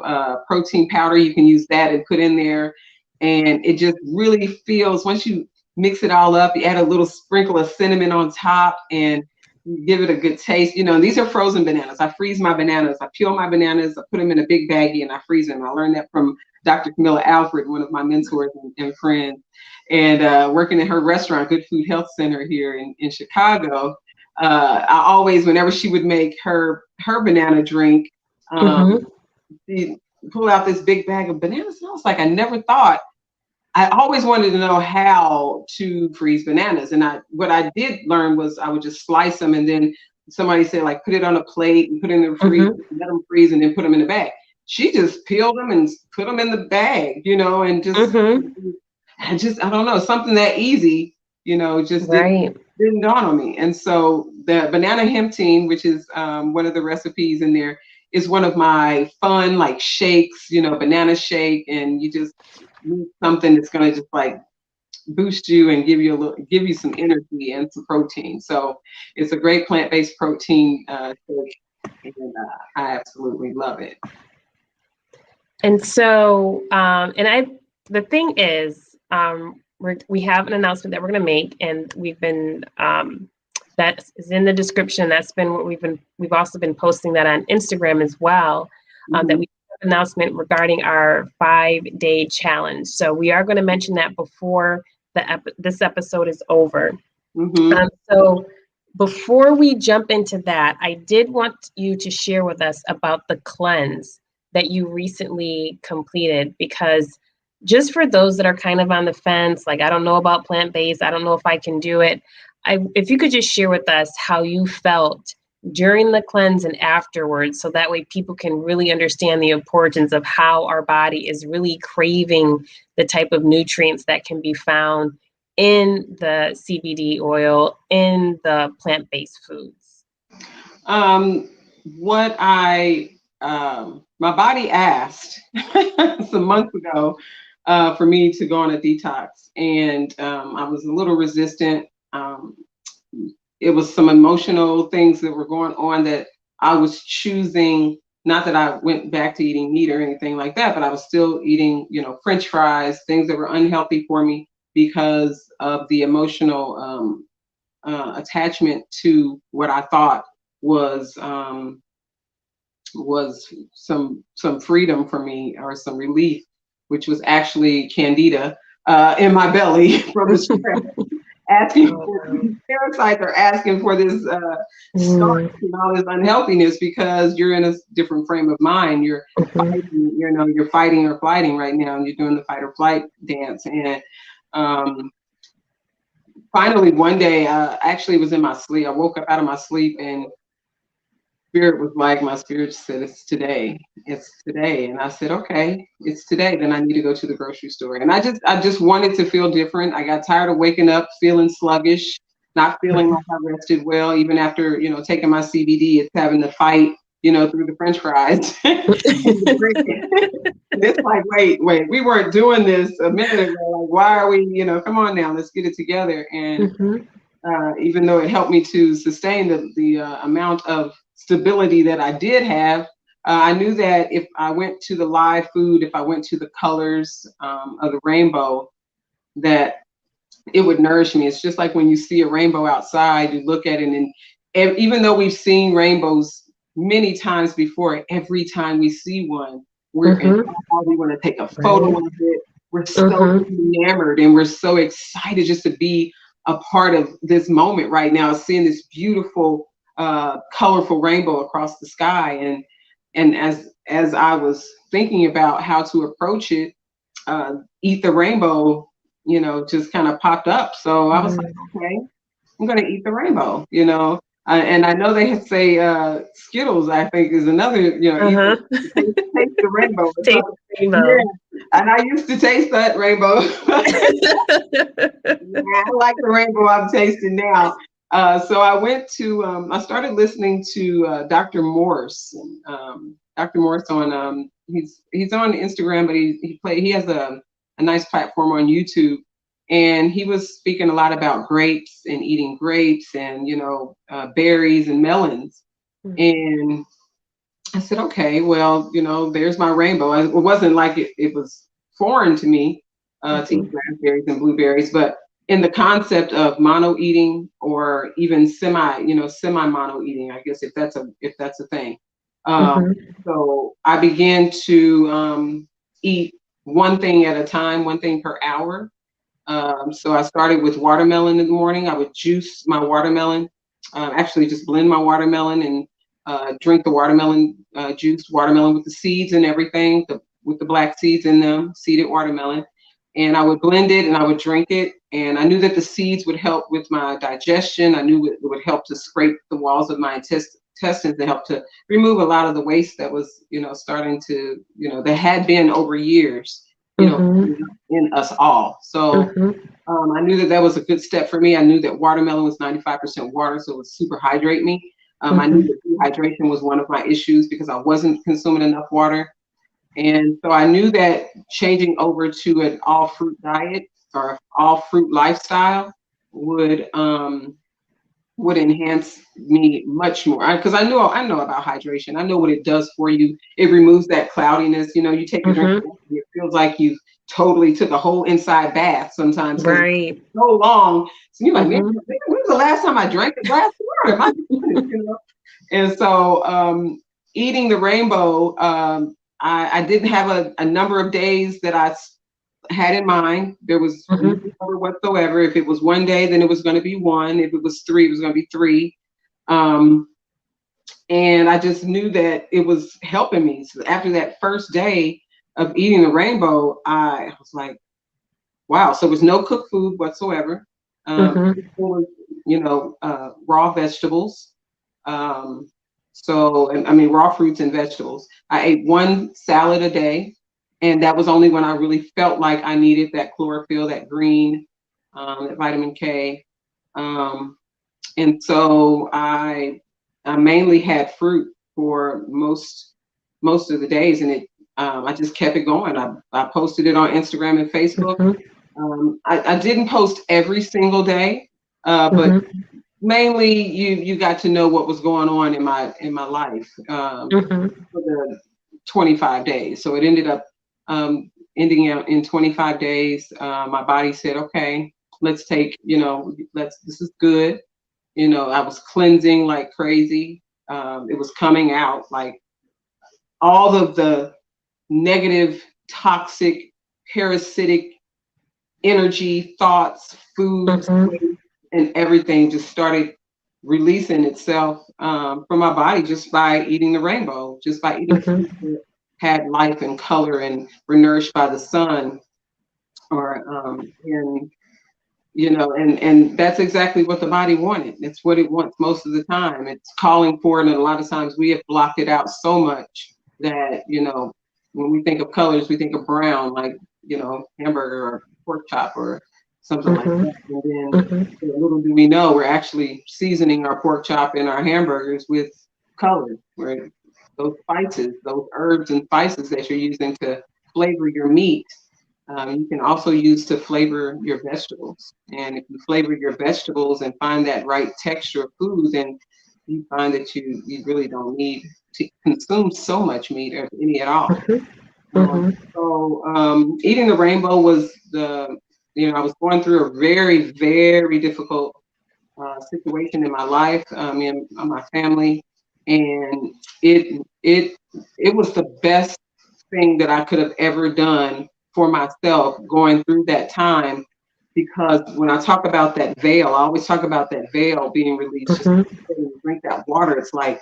protein powder, you can use that and put in there. And it just really feels, once you mix it all up, you add a little sprinkle of cinnamon on top and you give it a good taste. These are frozen bananas. I freeze my bananas. I peel my bananas. I put them in a big baggie and I freeze them. I learned that from Dr. Camilla Alfred, one of my mentors and friends. And working at her restaurant, Good Food Health Center here in Chicago, I always, whenever she would make her banana drink, she'd pull out this big bag of bananas. And I was like, I always wanted to know how to freeze bananas. And what I did learn was I would just slice them, and then somebody said, like, put it on a plate and put it in the freezer, let them freeze, and then put them in the bag. She just peeled them and put them in the bag, and just, I don't know, something that easy, just didn't dawn on me. And so the banana hemp tea, which is one of the recipes in there, is one of my fun, like, shakes, banana shake, and you just need something that's going to just like boost you and give you some energy and some protein. So it's a great plant-based protein shake, and I absolutely love it. And so, the thing is, we have an announcement that we're going to make, and we've been, that is in the description. That's been what we've also been posting that on Instagram as well, that we have an announcement regarding our 5-day challenge. So we are going to mention that before this episode is over. So before we jump into that, I did want you to share with us about the cleanse that you recently completed, because just for those that are kind of on the fence, like, I don't know about plant-based, I don't know if I can do it. If you could just share with us how you felt during the cleanse and afterwards, so that way people can really understand the importance of how our body is really craving the type of nutrients that can be found in the CBD oil, in the plant-based foods. My body asked some months ago for me to go on a detox, and I was a little resistant. It was some emotional things that were going on that I was choosing. Not that I went back to eating meat or anything like that, but I was still eating, French fries, things that were unhealthy for me because of the emotional attachment to what I thought was some freedom for me, or some relief, which was actually candida in my belly from the stress. Parasites are asking for this starch and all this unhealthiness because you're in a different frame of mind. You're fighting, you're fighting or flighting right now, and you're doing the fight or flight dance. And finally, one day, actually was in my sleep. I woke up out of my sleep, and my spirit said, it's today. And I said, okay, it's today. Then I need to go to the grocery store. And I just wanted to feel different. I got tired of waking up feeling sluggish. not feeling like I rested well, even after, taking my CBD, it's having to fight, through the French fries. It's like, wait, we weren't doing this a minute ago. Like, why are we, come on now, let's get it together. And even though it helped me to sustain the amount of stability that I did have, I knew that if I went to the live food, if I went to the colors of the rainbow, that it would nourish me. It's just like when you see a rainbow outside, you look at it, and even though we've seen rainbows many times before, every time we see one, we're in awe. We want to take a photo of it. We're so enamored, and we're so excited just to be a part of this moment right now, seeing this beautiful, colorful rainbow across the sky. And as I was thinking about how to approach it, eat the rainbow, just kind of popped up. So I was like, okay, I'm going to eat the rainbow, and I know they say Skittles, I think, is another, taste the rainbow. Taste the rainbow. Yeah. And I used to taste that rainbow. Yeah, I like the rainbow I'm tasting now. So I went to, I started listening to Dr. Morse. Dr. Morse on, he's on Instagram, but he has a nice platform on YouTube. And he was speaking a lot about grapes and eating grapes and, berries and melons. And I said, okay, well, there's my rainbow. It wasn't like it was foreign to me to eat raspberries and blueberries, but in the concept of mono eating, or even semi mono eating, I guess, if that's a thing. So I began to eat one thing at a time, one thing per hour. So I started with watermelon in the morning. I would juice my watermelon, actually just blend my watermelon and drink the watermelon juice, watermelon with the seeds and everything, with the black seeds in them, seeded watermelon. And I would blend it and I would drink it. And I knew that the seeds would help with my digestion. I knew it would help to scrape the walls of my intestines to help to remove a lot of the waste that was, starting to, that had been over years, in us all. So I knew that was a good step for me. I knew that watermelon was 95% water, so it would super hydrate me. I knew that dehydration was one of my issues because I wasn't consuming enough water. And so I knew that changing over to an all fruit diet or all fruit lifestyle would enhance me much more, because I know about hydration. I know what it does for you. It removes that cloudiness. You take a drink, it feels like you totally took a whole inside bath sometimes. Right. So long. So you're like, man, when was the last time I drank a glass of water? Am I doing it, And so eating the rainbow, I didn't have a number of days that I had in mind. There was no order whatsoever. If it was one day, then it was going to be one. If it was three, it was going to be three. And I just knew that it was helping me. So after that first day of eating the rainbow, I was like, wow. So there was no cooked food whatsoever. It was, raw vegetables. Raw fruits and vegetables. I ate one salad a day. And that was only when I really felt like I needed that chlorophyll, that green, that vitamin K. And so I mainly had fruit for most of the days, and I just kept it going. I posted it on Instagram and Facebook. I didn't post every single day, but mainly you got to know what was going on in my life for the 25 days. So it ended up ending out in 25 days. My body said, okay, let's take, this is good. I was cleansing like crazy. It was coming out, like all of the negative, toxic, parasitic energy, thoughts, foods, and everything just started releasing itself from my body just by eating the rainbow, just by eating food that had life and color and were nourished by the sun. And that's exactly what the body wanted. It's what it wants most of the time. It's calling for it, and a lot of times we have blocked it out so much that, when we think of colors, we think of brown, like, hamburger or pork chop or something like Mm-hmm. that. And then Mm-hmm. little do we know, we're actually seasoning our pork chop and our hamburgers with color, where those spices, those herbs and spices that you're using to flavor your meat, you can also use to flavor your vegetables. And if you flavor your vegetables and find that right texture of food, then you find that you really don't need to consume so much meat or any at all. Mm-hmm. Eating the rainbow was I was going through a very, very difficult situation in my life, in my family, and it was the best thing that I could have ever done for myself going through that time. Because when I talk about that veil, I always talk about that veil being released. Just Mm-hmm. when you drink that water, it's like,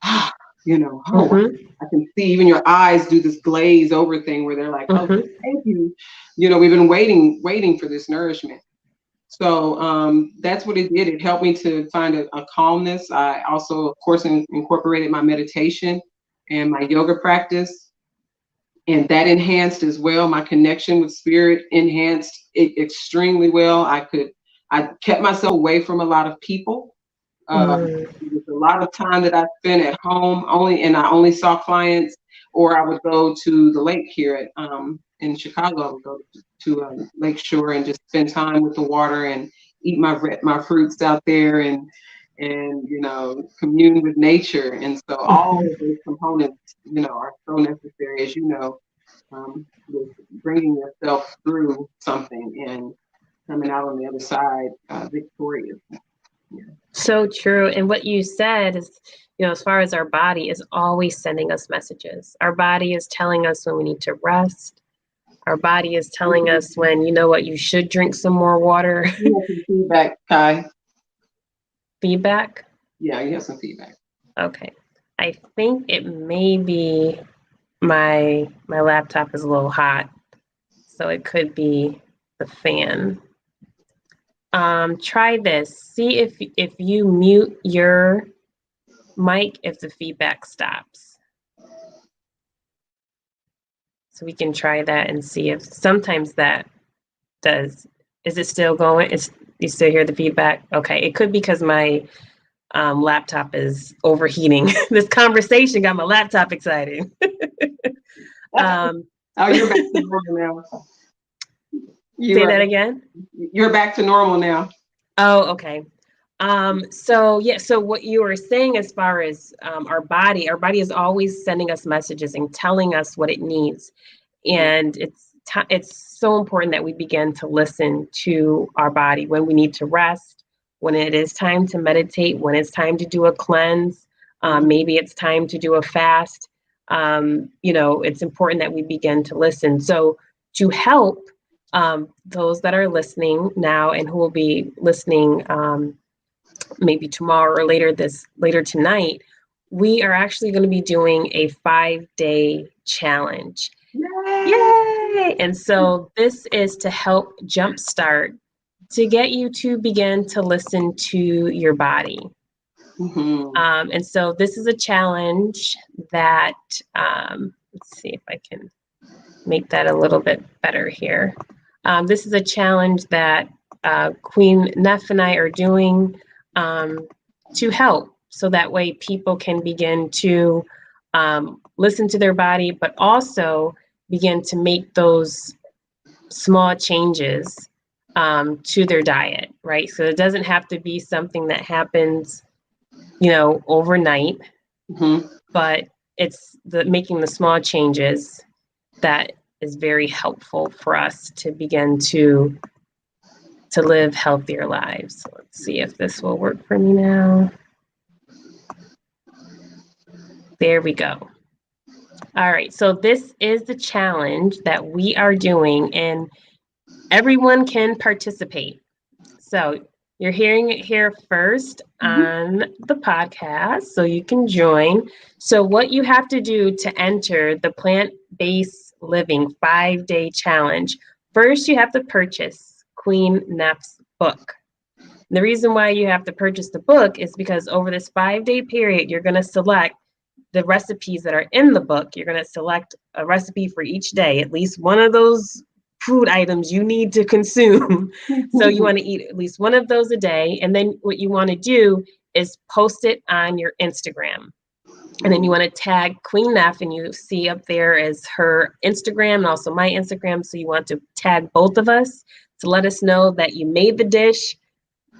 oh, Mm-hmm. I can see even your eyes do this glaze over thing where they're like, oh, Mm-hmm. thank you. We've been waiting for this nourishment. So that's what it did. It helped me to find a calmness. I also, of course, incorporated my meditation and my yoga practice, and that enhanced as well. My connection with spirit enhanced it extremely well. I kept myself away from a lot of people. Mm. It was a lot of time that I spent at home and I only saw clients, or I would go to the lake here in Chicago. I would go to Lake Shore and just spend time with the water and eat my fruits out there and commune with nature. And so all Mm-hmm. of those components, are so necessary, as with bringing yourself through something and coming out on the other side victorious. Yeah. So true. And what you said is, as far as our body is always sending us messages. Our body is telling us when we need to rest. Our body is telling us when, you should drink some more water. You have some feedback, Kai. Feedback. Yeah, you have some feedback. Okay. I think it may be my laptop is a little hot, so it could be the fan. Try this. See if you mute your mic if the feedback stops. So we can try that and see if sometimes that does. Is it still going? You still hear the feedback? Okay. It could be because my laptop is overheating. This conversation got my laptop excited. Oh, you're back to normal now. Say that again. You're back to normal now. Oh, okay. So what you were saying as far as our body is always sending us messages and telling us what it needs. And it's so important that we begin to listen to our body when we need to rest, when it is time to meditate, when it's time to do a cleanse, maybe it's time to do a fast. It's important that we begin to listen. So to help those that are listening now and who will be listening maybe tomorrow or later tonight, we are actually going to be doing a 5-day challenge. Yay! And so this is to help jumpstart, to get you to begin to listen to your body. And so this is a challenge that, let's see if I can make that a little bit better here. This is a challenge that Queen Nef and I are doing to help, so that way people can begin to listen to their body, but also begin to make those small changes to their diet, right? So it doesn't have to be something that happens, overnight, but it's making the small changes that is very helpful for us to begin to live healthier lives. So let's see if this will work for me now. There we go. All right, so this is the challenge that we are doing, and everyone can participate. So you're hearing it here first on the podcast, so you can join. So what you have to do to enter the plant-based living 5-day challenge, first you have to purchase Queen Nef's book. The reason why you have to purchase the book is because over this 5-day period, you're going to select the recipes that are in the book. You're going to select a recipe for each day, at least one of those food items you need to consume. So you want to eat at least one of those a day. And then what you want to do is post it on your Instagram. And then you want to tag Queen Nef, and you see up there is her Instagram and also my Instagram. So you want to tag both of us to let us know that you made the dish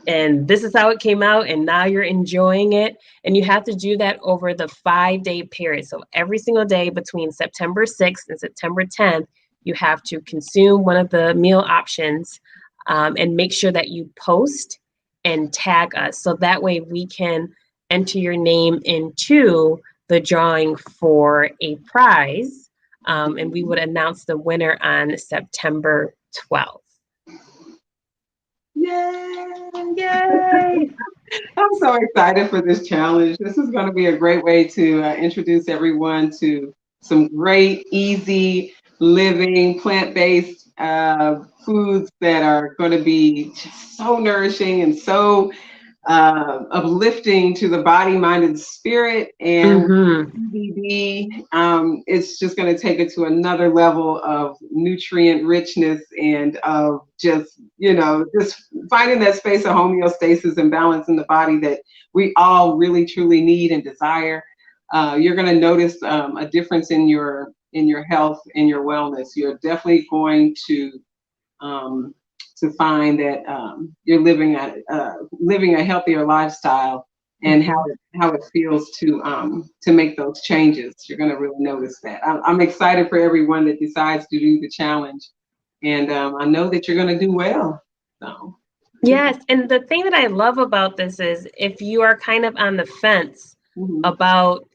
and this is how it came out and now you're enjoying it. And you have to do that over the 5-day period. So every single day between September 6th and September 10th, you have to consume one of the meal options, and make sure that you post and tag us. So that way we can enter your name into the drawing for a prize. And we would announce the winner on September 12th. Yay! Yay! I'm so excited for this challenge. This is going to be a great way to introduce everyone to some great, easy living, plant-based foods that are going to be just so nourishing and so uplifting to the body, mind, and spirit. And CBD, it's just going to take it to another level of nutrient richness and of just, just finding that space of homeostasis and balance in the body that we all really truly need and desire. You're going to notice a difference in your health and your wellness. You're definitely going to find that you're living a healthier lifestyle, and how it feels to make those changes. You're going to really notice that. I'm excited for everyone that decides to do the challenge, and I know that you're going to do well. So. Yes, and the thing that I love about this is if you are kind of on the fence about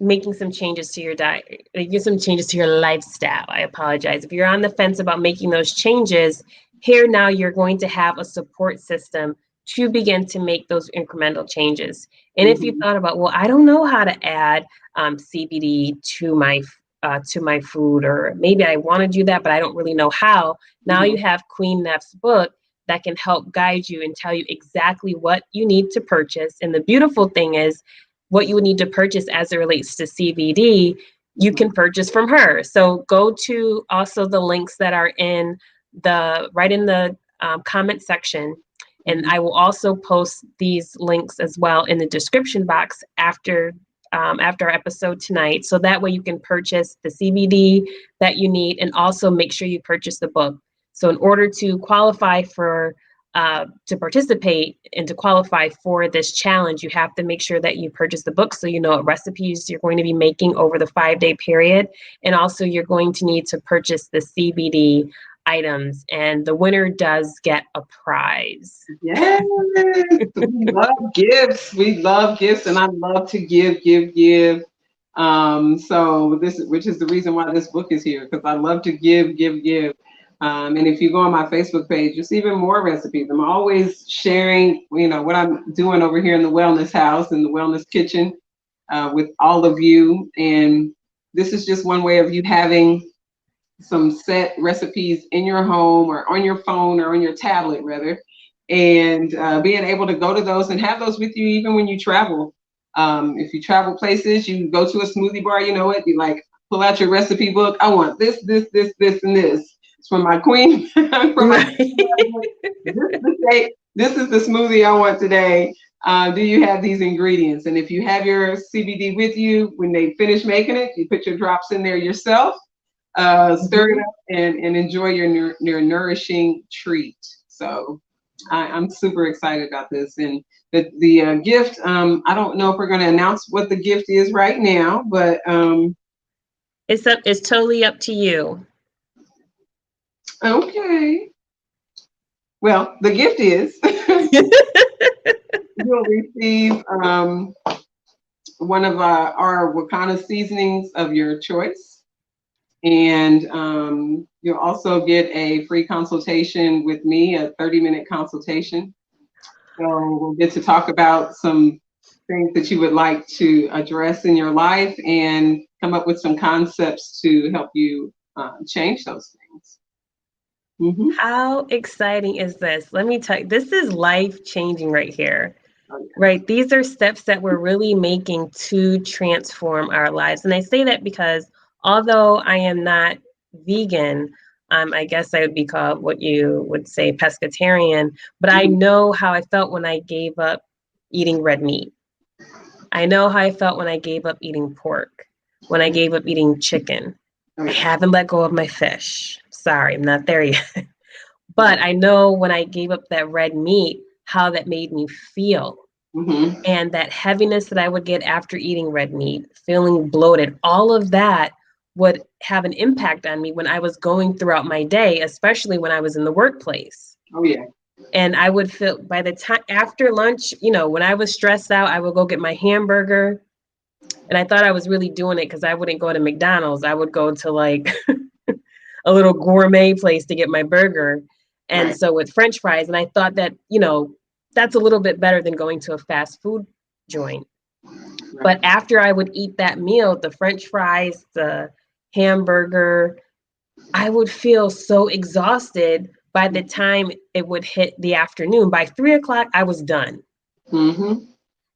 making some changes to your diet, making some changes to your lifestyle. I apologize. If you're on the fence about making those changes, here now you're going to have a support system to begin to make those incremental changes. And if you thought about, well, I don't know how to add CBD to my food, or maybe I want to do that, but I don't really know how. Now you have Queen Nef's book that can help guide you and tell you exactly what you need to purchase. And the beautiful thing is, what you would need to purchase as it relates to CBD, you can purchase from her. So go to also the links that are in the comment section. And I will also post these links as well in the description box after our episode tonight. So that way you can purchase the CBD that you need, and also make sure you purchase the book. So in order to qualify to participate and to qualify for this challenge, you have to make sure that you purchase the book so you know what recipes you're going to be making over the 5-day period. And also you're going to need to purchase the CBD items, and the winner does get a prize. Yes, we love gifts. We love gifts, and I love to give. So which is the reason why this book is here, because I love to give. And if you go on my Facebook page, there's even more recipes. I'm always sharing, what I'm doing over here in the wellness house, in the wellness kitchen, with all of you. And this is just one way of you having some set recipes in your home or on your phone or on your tablet rather, and being able to go to those and have those with you even when you travel. If you travel places, you go to a smoothie bar, you like pull out your recipe book. I want this, and this. It's from my queen. This is the smoothie I want today. Do you have these ingredients? And if you have your CBD with you, when they finish making it, you put your drops in there yourself, stir it up, and enjoy your nourishing treat. So I'm super excited about this. And the gift, I don't know if we're going to announce what the gift is right now, but it's totally up to you. Okay. Well, the gift is you'll receive one of our Wakana seasonings of your choice. And you'll also get a free consultation with me, a 30-minute consultation. So we'll get to talk about some things that you would like to address in your life and come up with some concepts to help you change those things. How exciting is this? Let me tell you, this is life-changing right here. Right? These are steps that we're really making to transform our lives. And I say that because although I am not vegan, I guess I would be called what you would say pescatarian, but I Mhm. know how I felt when I gave up eating red meat. I know how I felt when I gave up eating pork, when I gave up eating chicken. Oh I yeah. haven't let go of my fish. Sorry, I'm not there yet. But Right. I know when I gave up that red meat, how that made me feel. Mm-hmm. And that heaviness that I would get after eating red meat, feeling bloated, all of that would have an impact on me when I was going throughout my day, especially when I was in the workplace. Oh yeah. And I would feel by the time after lunch, you know, when I was stressed out, I would go get my hamburger. And I thought I was really doing it because I wouldn't go to McDonald's. I would go to like a little gourmet place to get my burger. And Right. so with French fries, and I thought that, you know, that's a little bit better than going to a fast food joint. Right. But after I would eat that meal, the French fries, the hamburger, I would feel so exhausted by the time it would hit the afternoon. By 3 o'clock, I was done. Mm-hmm.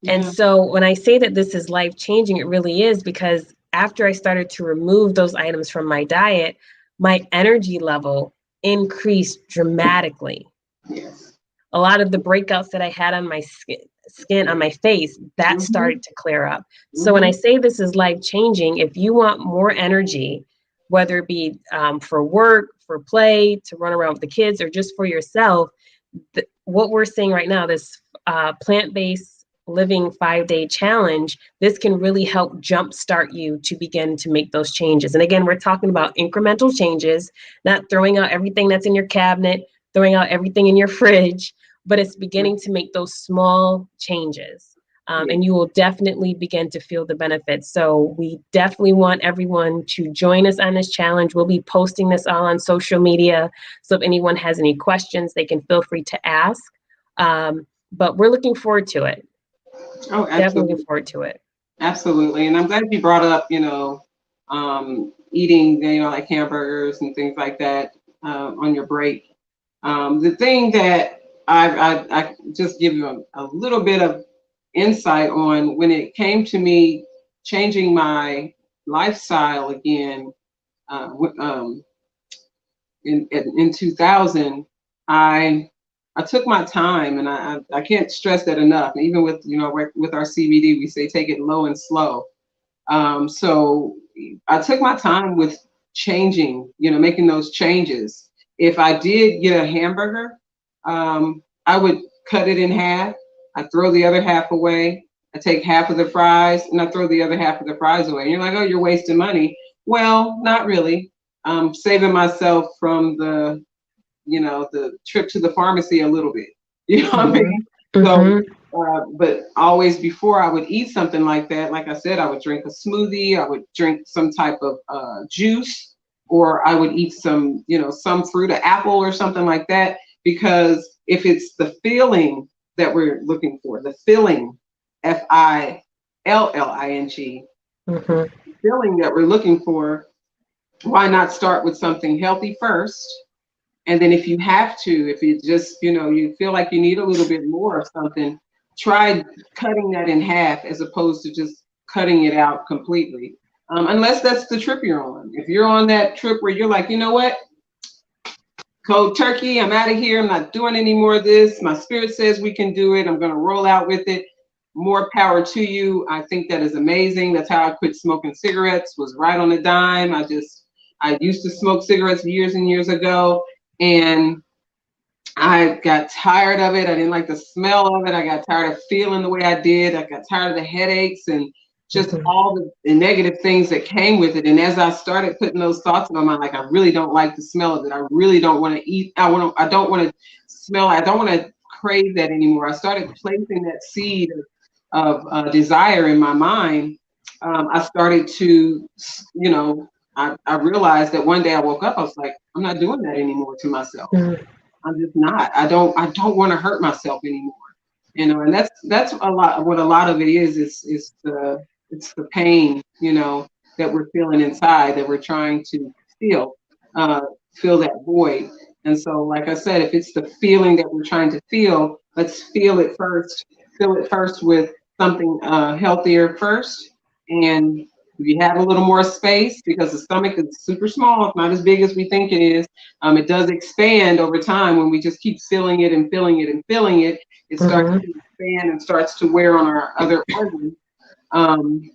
And Yeah. so when I say that this is life changing, it really is because after I started to remove those items from my diet, my energy level increased dramatically. Yes. A lot of the breakouts that I had on my skin on my face, that Mm-hmm. started to clear up. So when Mm-hmm. I say this is life changing, if you want more energy, whether it be for work, for play, to run around with the kids, or just for yourself, what we're seeing right now, this plant-based living 5-day challenge, this can really help jumpstart you to begin to make those changes. And again, we're talking about incremental changes, not throwing out everything that's in your cabinet, throwing out everything in your fridge, but it's Right. beginning to make those small changes. Yeah. And you will definitely begin to feel the benefits. So, we definitely want everyone to join us on this challenge. We'll be posting this all on social media. So, if anyone has any questions, they can feel free to ask. But we're looking forward to it. Oh, Definitely looking absolutely. forward to it. Absolutely. And I'm glad you brought up, eating, like hamburgers and things like that on your break. The thing that I just give you a little bit of insight on when it came to me changing my lifestyle again in 2000, I took my time, and I can't stress that enough. Even with with our CBD, we say take it low and slow. So I took my time with changing, making those changes. If I did get a hamburger, I would cut it in half. I throw the other half away. I take half of the fries and I throw the other half of the fries away. And you're like, oh, you're wasting money. Well, not really. I'm saving myself from the trip to the pharmacy a little bit. You know what I Mm-hmm. mean? So, Mm-hmm. but always before I would eat something like that, like I said, I would drink a smoothie, I would drink some type of juice, or I would eat some fruit, an apple or something like that. Because if it's the feeling that we're looking for, the filling, FILLING, Mm-hmm. feeling that we're looking for, why not start with something healthy first? And then if you have to, if you just, you feel like you need a little bit more of something, try cutting that in half as opposed to just cutting it out completely. Unless that's the trip you're on. If you're on that trip where you're like, you know what, cold turkey, I'm out of here. I'm not doing any more of this. My spirit says we can do it. I'm going to roll out with it. More power to you. I think that is amazing. That's how I quit smoking cigarettes, was right on the dime. I used to smoke cigarettes years and years ago. And I got tired of it. I didn't like the smell of it. I got tired of feeling the way I did. I got tired of the headaches and just Mm-hmm. all the negative things that came with it. And as I started putting those thoughts in my mind, like I really don't like the smell of it. I really don't want to eat. I don't want to smell. I don't want to crave that anymore. I started placing that seed of desire in my mind. I started to, I realized that one day I woke up. I was like, I'm not doing that anymore to myself. I'm just not. I don't want to hurt myself anymore. And that's a lot. What a lot of it is the pain, that we're feeling inside, that we're trying to feel, uh, fill that void. And so, like I said, if it's the feeling that we're trying to feel, let's feel it first. Fill it first with something healthier first, and If you have a little more space, because the stomach is super small, it's not as big as we think it is. It does expand over time when we just keep filling it and filling it and filling it. It starts Mm-hmm. to expand and starts to wear on our other organs. Um,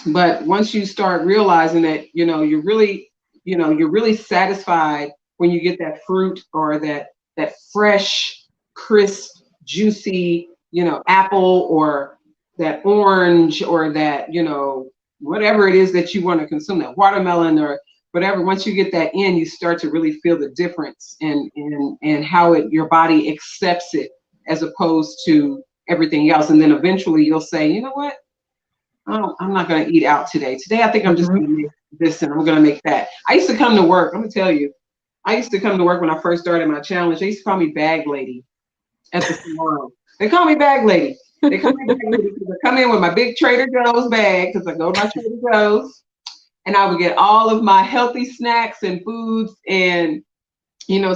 but once you start realizing that, you're really satisfied when you get that fruit or that fresh, crisp, juicy, apple, or that orange, or that, whatever it is that you want to consume, that watermelon or whatever. Once you get that in, you start to really feel the difference and how your body accepts it as opposed to everything else. And then eventually you'll say, you know what? Oh, I'm not going to eat out today. Today, I think I'm just Mm-hmm. going to make this and I'm going to make that. I used to come to work. I'm going to tell you, I used to come to work when I first started my challenge. They used to call me bag lady at the salon. They call me bag lady. They call me bag lady because I come in with my big Trader Joe's bag, because I go to my Trader Joe's, and I would get all of my healthy snacks and foods and,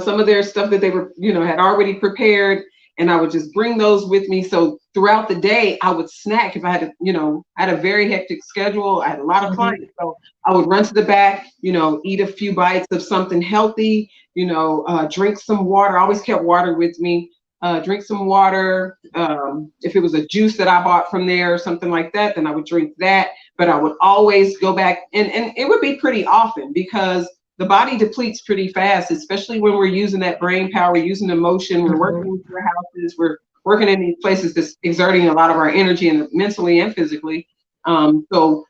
some of their stuff that they were, had already prepared. And I would just bring those with me. So throughout the day, I would snack. If I had to, I had a very hectic schedule. I had a lot of Mm-hmm. clients. So I would run to the back, eat a few bites of something healthy, drink some water. I always kept water with me. Drink some water. If it was a juice that I bought from there or something like that, then I would drink that. But I would always go back, and it would be pretty often, because the body depletes pretty fast, especially when we're using that brain power, using emotion, we're working in warehouses, we're working in these places that's exerting a lot of our energy, and mentally and physically. So,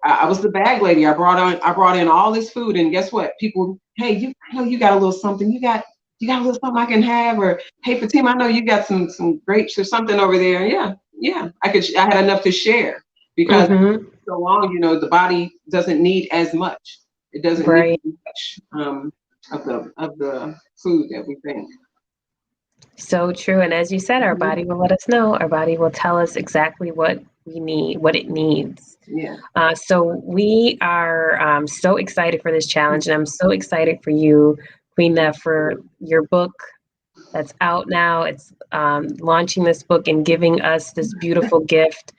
I was the bag lady. I brought in all this food, and guess what? People, hey, I know you got a little something. You got a little something I can have, or hey, Fatima, I know you got some grapes or something over there. Yeah, I had enough to share, because Mm-hmm. so long, the body doesn't need as much. It doesn't need Right. much of the food that we think. So true. And as you said, our Mhm. body will let us know. Our body will tell us exactly what we need, what it needs. Yeah. So we are so excited for this challenge, and I'm so excited for you, Queen Nef, for your book that's out now. It's launching this book and giving us this beautiful gift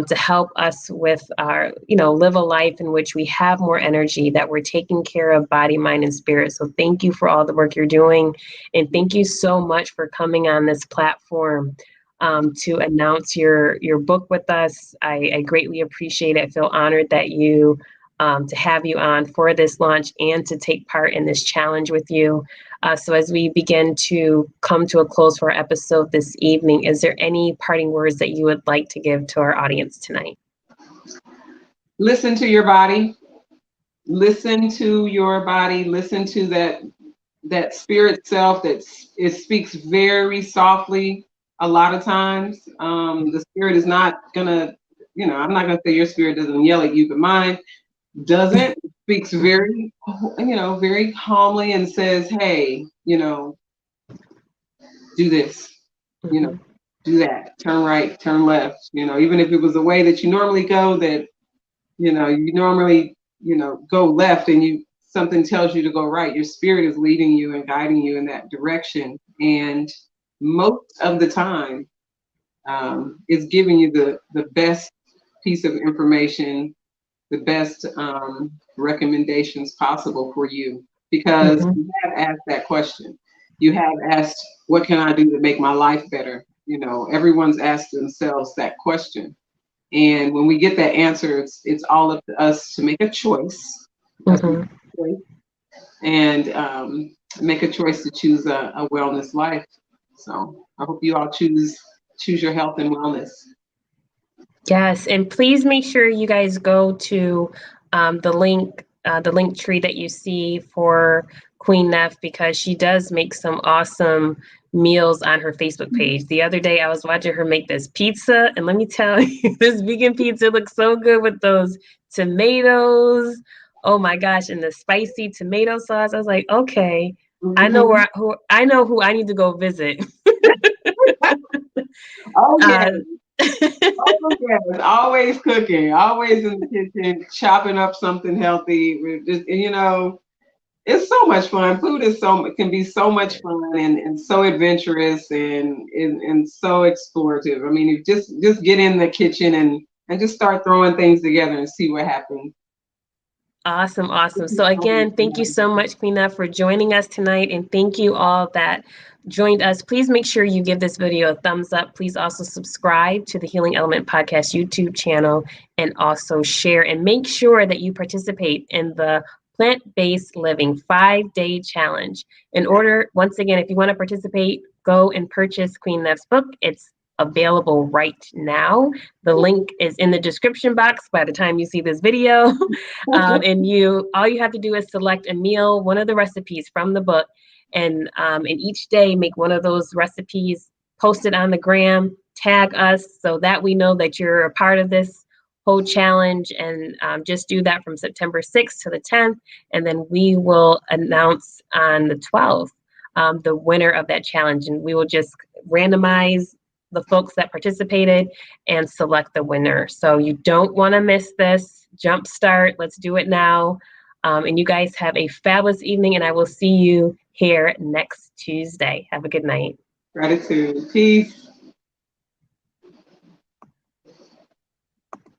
to help us with our, live a life in which we have more energy, that we're taking care of body, mind, and spirit. So thank you for all the work you're doing. And thank you so much for coming on this platform to announce your book with us. I greatly appreciate it. I feel honored that to have you on for this launch and to take part in this challenge with you. So as we begin to come to a close for our episode this evening, is there any parting words that you would like to give to our audience tonight? Listen to your body. Listen to your body. Listen to that spirit self it speaks very softly. A lot of times, the spirit is not gonna, I'm not gonna say your spirit doesn't yell at you, but mine doesn't. It speaks very, very calmly and says, hey, do this, you know, Mm-hmm. do that, turn right, turn left, even if it was a way that you normally go, that, you normally, go left, and something tells you to go right. Your spirit is leading you and guiding you in that direction. And most of the time, it's giving you the best piece of information, the best recommendations possible for you, because Mm-hmm. you have asked that question. You have asked, what can I do to make my life better? Everyone's asked themselves that question. And when we get that answer, it's all up to us to make a choice, us make Mm-hmm. a choice, and make a choice to choose a wellness life. So I hope you all choose your health and wellness. Yes, and please make sure you guys go to the link tree that you see for Queen Nef, because she does make some awesome meals on her Facebook page. The other day, I was watching her make this pizza, and let me tell you, this vegan pizza looks so good with those tomatoes. Oh my gosh, and the spicy tomato sauce. I was like, okay, I know Mhm. who I need to go visit. Oh yeah. uh, Oh yes, always cooking, always in the kitchen, chopping up something healthy. We're just, it's so much fun. Food can be so much fun, and so adventurous, and so explorative. I mean, you just get in the kitchen and and just start throwing things together and see what happens. Awesome, awesome. So again, thank you so much, Queen Nef, for joining us tonight, and thank you all that joined us. Please make sure you give this video a thumbs up. Please also subscribe to the Healing Element Podcast YouTube channel, and also share, and make sure that you participate in the Plant-Based Living 5-Day Challenge. In order, once again, if you want to participate, go and purchase Queen Nef's book. It's available right now. The link is in the description box by the time you see this video. And all you have to do is select a meal, one of the recipes from the book, and each day make one of those recipes, post it on the gram, tag us so that we know that you're a part of this whole challenge. And just do that from September 6th to the 10th, and then we will announce on the 12th the winner of that challenge, and we will just randomize the folks that participated and select the winner. So you don't want to miss this. Jumpstart. Let's do it now. And you guys have a fabulous evening, and I will see you here next Tuesday. Have a good night. Gratitude. Peace.